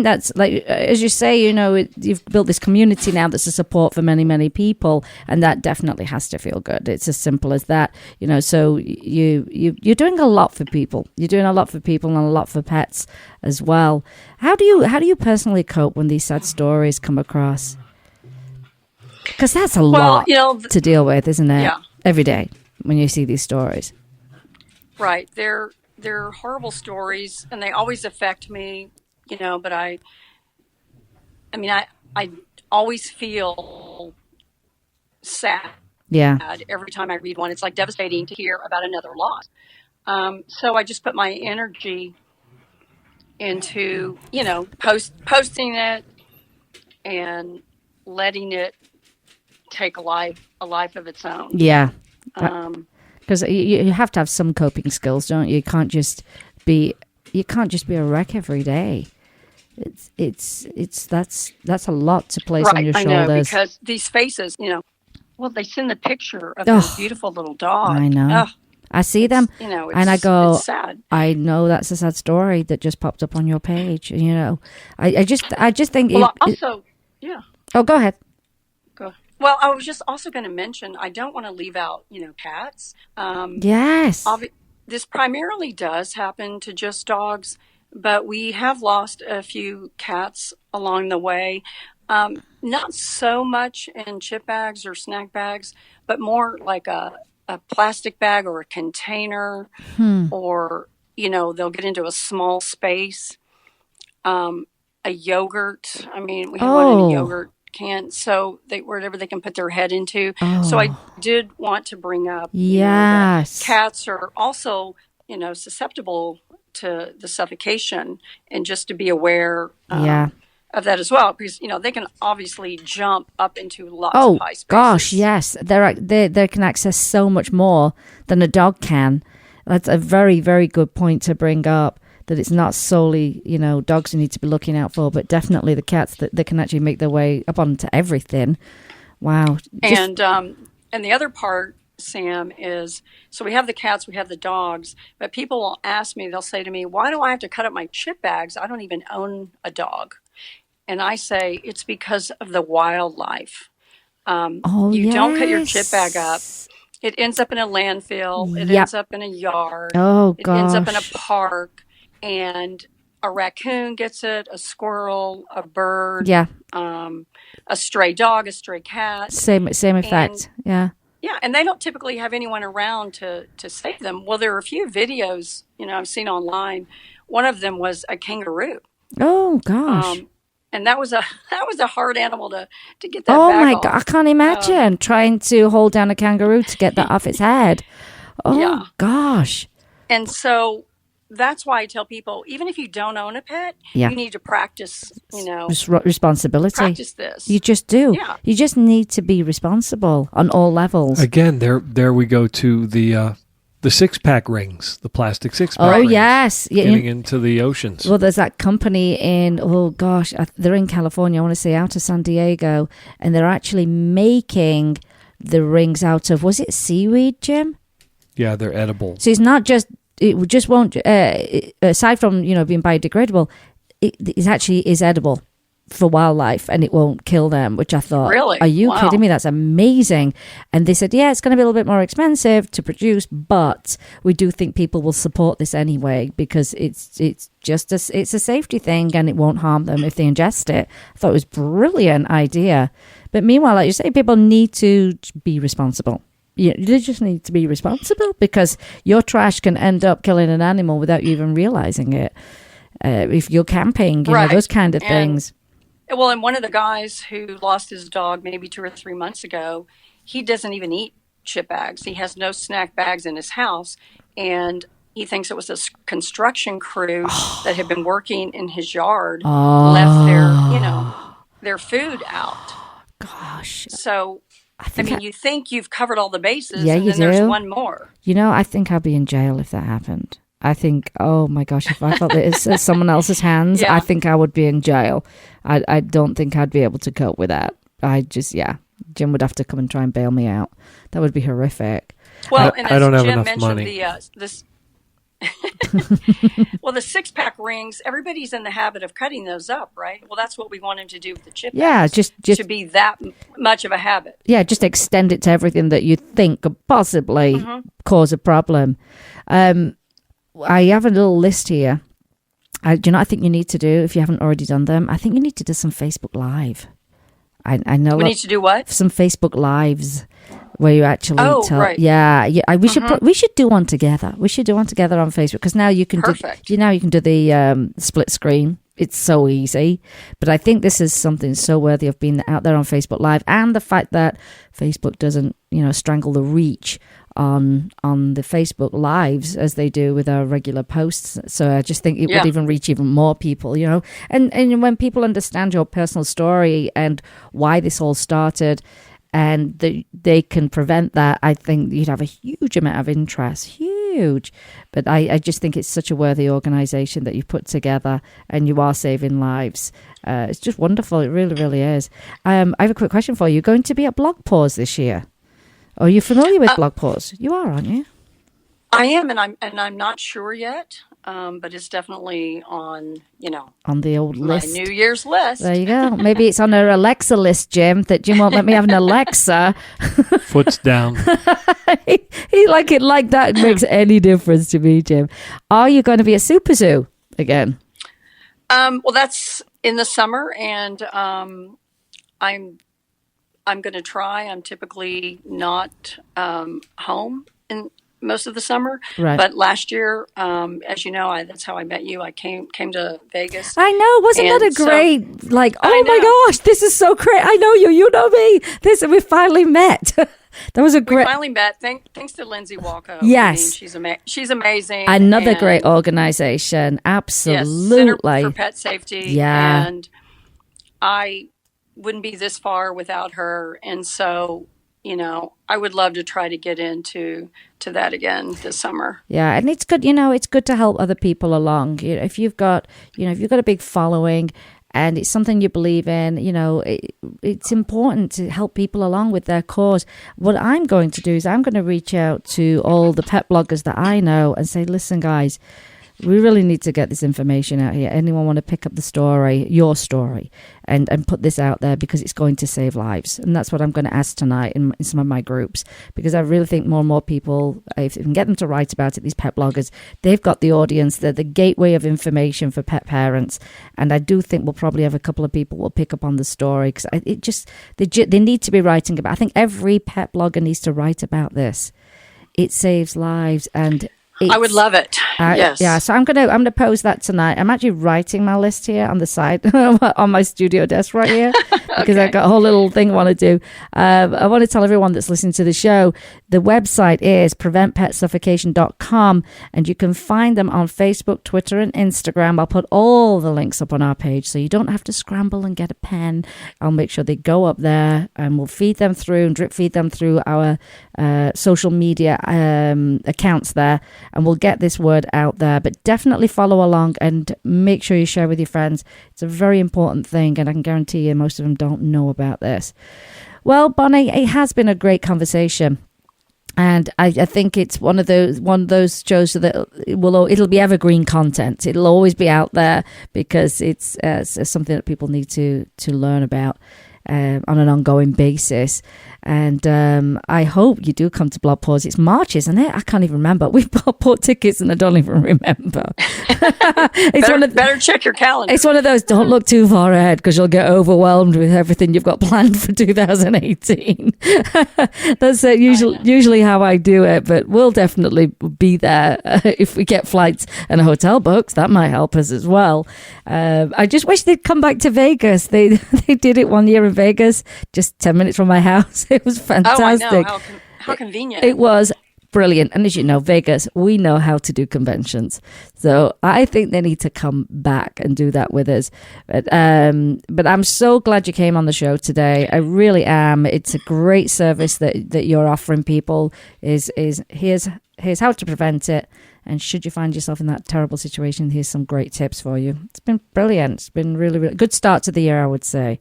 that's, like, as you say, you've built this community now that's a support for many, many people, and that definitely has to feel good. It's as simple as that, so you're doing a lot for people. You're doing a lot for people and a lot for pets as well. How do you personally cope when these sad stories come across? Because that's a lot to deal with, isn't it? Yeah. Every day when you see these stories. Right. They're horrible stories, and they always affect me. But I always feel sad. Yeah. Every time I read one, it's like devastating to hear about another loss. So I just put my energy into, posting it and letting it take a life of its own. Yeah. Because you have to have some coping skills, don't you? You can't just be a wreck every day. That's a lot to place on your shoulders. I know, because these faces, they send the picture of this beautiful little dog. I know. I see them, and I go, it's sad. I know that's a sad story that just popped up on your page. I just think. Yeah. Oh, go ahead. Go. Well, I was just also going to mention, I don't want to leave out, cats. Yes. This primarily does happen to just dogs, but we have lost a few cats along the way. Not so much in chip bags or snack bags, but more like a plastic bag or a container, or, they'll get into a small space. A yogurt. We have one in a yogurt can, so wherever they can put their head into. So I did want to bring up, that cats are also, susceptible to the suffocation, and just to be aware of that as well, because they can obviously jump up into lots of high spaces. Gosh, yes, they can access so much more than a dog can. That's a very, very good point to bring up. That it's not solely, dogs you need to be looking out for, but definitely the cats that they can actually make their way up onto everything. Wow. And the other part, Sam, is, so we have the cats, we have the dogs, but people will ask me, they'll say to me, why do I have to cut up my chip bags? I don't even own a dog. And I say, it's because of the wildlife. You don't cut your chip bag up. It ends up in a landfill. It ends up in a yard. It ends up in a park. And a raccoon gets it, a squirrel, a bird, a stray dog, a stray cat. Same effect, Yeah, and they don't typically have anyone around to save them. Well, there are a few videos, I've seen online. One of them was a kangaroo. Oh, gosh. And that was a hard animal to get that Oh, bag my off. God, I can't imagine trying to hold down a kangaroo to get that off its head. Oh, gosh. And so that's why I tell people, even if you don't own a pet, you need to practice, responsibility. Practice this. You just do. Yeah. You just need to be responsible on all levels. Again, there we go to the 6-pack rings, the plastic 6-pack rings. Yes. Getting into the oceans. Well, there's that company in, they're in California, I want to say out of San Diego, and they're actually making the rings out of, was it seaweed, Jim? Yeah, they're edible. So it's not just, it just won't, aside from, being biodegradable, it actually is edible for wildlife, and it won't kill them, which I thought, really? Are you kidding me? That's amazing. And they said, it's going to be a little bit more expensive to produce, but we do think people will support this anyway, because it's a safety thing, and it won't harm them if they ingest it. I thought it was a brilliant idea. But meanwhile, like you say, people need to be responsible. you just need to be responsible, because your trash can end up killing an animal without you even realizing it. If you're camping, you know, those kind of things. Well, and one of the guys who lost his dog maybe 2 or 3 months ago, he doesn't even eat chip bags. He has no snack bags in his house, and he thinks it was a construction crew that had been working in his yard, left their food out. Gosh. So, I mean, you think you've covered all the bases, and you then there's do. one more. You know, I think I'd be in jail if that happened. I think, oh my gosh, if I felt that it's in someone else's hands, I think I would be in jail. I don't think I'd be able to cope with that. Jim would have to come and try and bail me out. That would be horrific. Well, I don't have Jim enough money. Well, the 6-pack rings, everybody's in the habit of cutting those up, right? Well, that's what we want him to do with the chip bags. Just to be that much of a habit. Yeah, just extend it to everything that you think could possibly cause a problem. I have a little list here. Do you know what I think you need to do if you haven't already done them? I think you need to do some Facebook Live. I know we need to do what? Some Facebook Lives where you actually tell. Right. Yeah. We should do one together. We should do one together on Facebook, because now you can do the split screen. It's so easy. But I think this is something so worthy of being out there on Facebook Live, and the fact that Facebook doesn't, strangle the reach on the Facebook Lives as they do with our regular posts. So I just think it would even reach even more people, And when people understand your personal story and why this all started, and they can prevent that, I think you'd have a huge amount of interest. Huge. But I just think it's such a worthy organisation that you've put together, and you are saving lives. It's just wonderful. It really, really is. I have a quick question for you. You're going to be at Blog Pause this year. Are you familiar with Blog Pause? You are, aren't you? I am, and I'm not sure yet. But it's definitely on, on the old list. My New Year's list. There you go. Maybe it's on her Alexa list, Jim, that Jim won't let me have an Alexa. Foot's down. he like it like that. It makes any difference to me, Jim. Are you going to be at Super Zoo again? Well, that's in the summer, and I'm going to try. I'm typically not home in most of the summer, but last year, as you know, that's how I met you. I came to Vegas. I know, wasn't that a great? Oh my gosh, this is so great! I know you, you know me. We finally met. That was a great. We finally met. Thanks to Lindsay Walco. Yes, I mean, she's amazing. Another great organization. Absolutely, Center for Pet Safety. Yeah, and I wouldn't be this far without her, and so. I would love to try to get into that again this summer. Yeah, and it's good. It's good to help other people along. If you've got, if you've got a big following, and it's something you believe in, it's important to help people along with their cause. What I'm going to do is I'm going to reach out to all the pet bloggers that I know and say, listen, guys. We really need to get this information out here. Anyone want to pick up the story, your story, and put this out there, because it's going to save lives. And that's what I'm going to ask tonight in some of my groups, because I really think more and more people, if we can get them to write about it, these pet bloggers, they've got the audience. They're the gateway of information for pet parents. And I do think we'll probably have a couple of people who will pick up on the story, because they need to be writing about it. I think every pet blogger needs to write about this. It saves lives, and I would love it. Yes. Yeah. So I'm gonna post that tonight. I'm actually writing my list here on the side on my studio desk right here, because I've got a whole little thing I want to do. I want to tell everyone that's listening to the show, the website is preventpetsuffocation.com, and you can find them on Facebook, Twitter, and Instagram. I'll put all the links up on our page, so you don't have to scramble and get a pen. I'll make sure they go up there, and we'll feed them through and drip feed them through our social media accounts there. And we'll get this word out there. But definitely follow along and make sure you share with your friends. It's a very important thing, and I can guarantee you most of them don't know about this. Well, Bonnie, it has been a great conversation. And I think it's one of those shows that it'll be evergreen content. It'll always be out there, because it's something that people need to learn about on an ongoing basis. And I hope you do come to Blog Pause. It's March, isn't it? I can't even remember. We've bought tickets and I don't even remember. Better check your calendar. It's one of those, don't look too far ahead because you'll get overwhelmed with everything you've got planned for 2018. That's usually how I do it, but we'll definitely be there if we get flights and hotel books. That might help us as well. I just wish they'd come back to Vegas. They did it one year in Vegas, just 10 minutes from my house. It was fantastic. Oh, I know. How convenient. It was brilliant. And as you know, Vegas, we know how to do conventions. So I think they need to come back and do that with us. But I'm so glad you came on the show today. I really am. It's a great service that you're offering people. Is here's how to prevent it. And should you find yourself in that terrible situation, here's some great tips for you. It's been brilliant. It's been really, really good start to the year, I would say.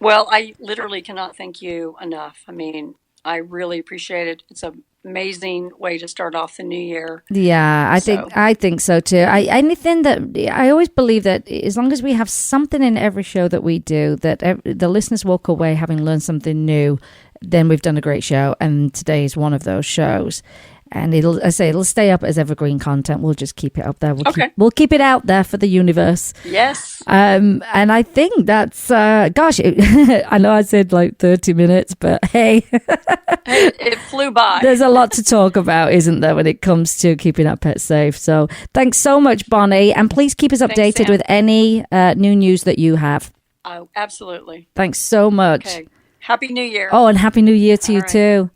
Well, I literally cannot thank you enough. I mean, I really appreciate it. It's an amazing way to start off the new year. Yeah, I think so too. I always believe that as long as we have something in every show that we do, that the listeners walk away having learned something new, then we've done a great show. And today is one of those shows. And it'll stay up as evergreen content. We'll just keep it up there. We'll keep it out there for the universe. Yes. And I think that's, I know I said like 30 minutes, but hey. It flew by. There's a lot to talk about, isn't there, when it comes to keeping our pets safe. So thanks so much, Bonnie. And please keep us updated with any new news that you have. Oh, absolutely. Thanks so much. Okay. Happy New Year. Oh, and Happy New Year to you too.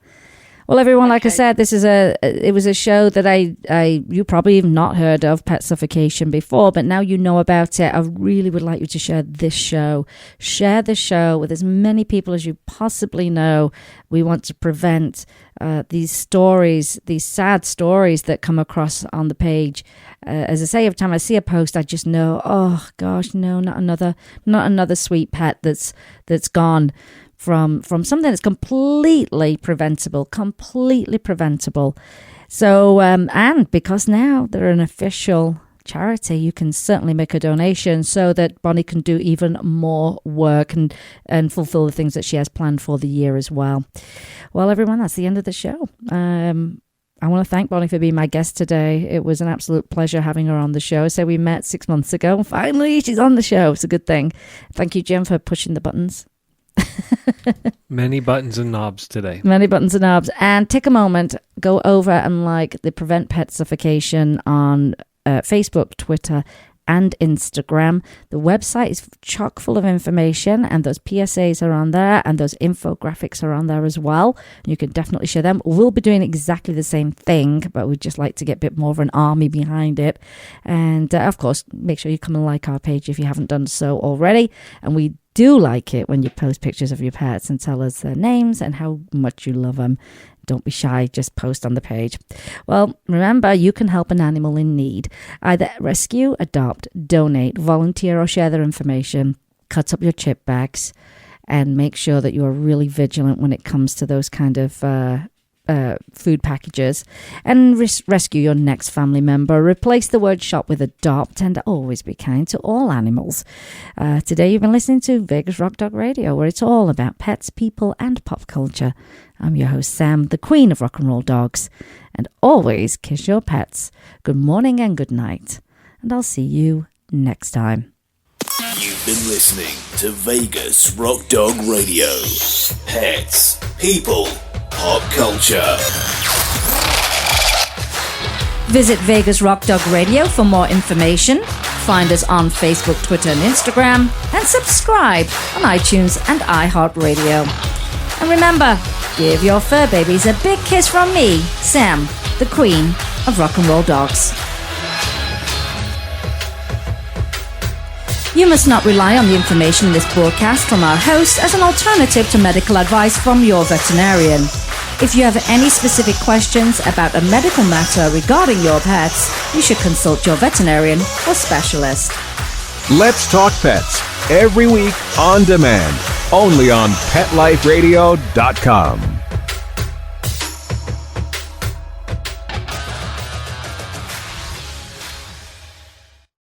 Well, everyone, like I said, it was a show that you probably have not heard of, Pet Suffocation, before, but now you know about it. I really would like you to share this show. Share the show with as many people as you possibly know. We want to prevent these stories, these sad stories that come across on the page. As I say, every time I see a post, I just know, oh gosh, no, not another sweet pet that's gone. From something that's completely preventable. So, and because now they're an official charity, you can certainly make a donation so that Bonnie can do even more work and fulfill the things that she has planned for the year as well. Well, everyone, that's the end of the show. I want to thank Bonnie for being my guest today. It was an absolute pleasure having her on the show. So we met 6 months ago. Finally, she's on the show. It's a good thing. Thank you, Jim, for pushing the buttons. Many buttons and knobs today. Many buttons and knobs. And take a moment, go over and like the Prevent Pet Suffocation on Facebook, Twitter, and Instagram. The website is chock full of information, and those PSAs are on there, and those infographics are on there as well. You can definitely share them. We'll be doing exactly the same thing, but we'd just like to get a bit more of an army behind it. And of course, make sure you come and like our page if you haven't done so already. And we do like it when you post pictures of your pets and tell us their names and how much you love them. Don't be shy, just post on the page. Well, remember, you can help an animal in need. Either rescue, adopt, donate, volunteer, or share their information. Cut up your chip bags and make sure that you are really vigilant when it comes to those kind of food packages, and rescue your next family member. Replace the word shop with adopt, and always be kind to all animals. Today you've been listening to Vegas Rock Dog Radio, where it's all about pets, people, and pop culture. I'm your host, Sam, the queen of rock and roll dogs, and always kiss your pets. Good morning and good night, and I'll see you next time. You've been listening to Vegas Rock Dog Radio. Pets, people, pop culture. Visit Vegas Rock Dog Radio for more information. Find us on Facebook, Twitter, and Instagram. And subscribe on iTunes and iHeartRadio. And remember, give your fur babies a big kiss from me, Sam, the queen of rock and roll dogs. You must not rely on the information in this broadcast from our host as an alternative to medical advice from your veterinarian. If you have any specific questions about a medical matter regarding your pets, you should consult your veterinarian or specialist. Let's Talk Pets, every week on demand, only on PetLifeRadio.com.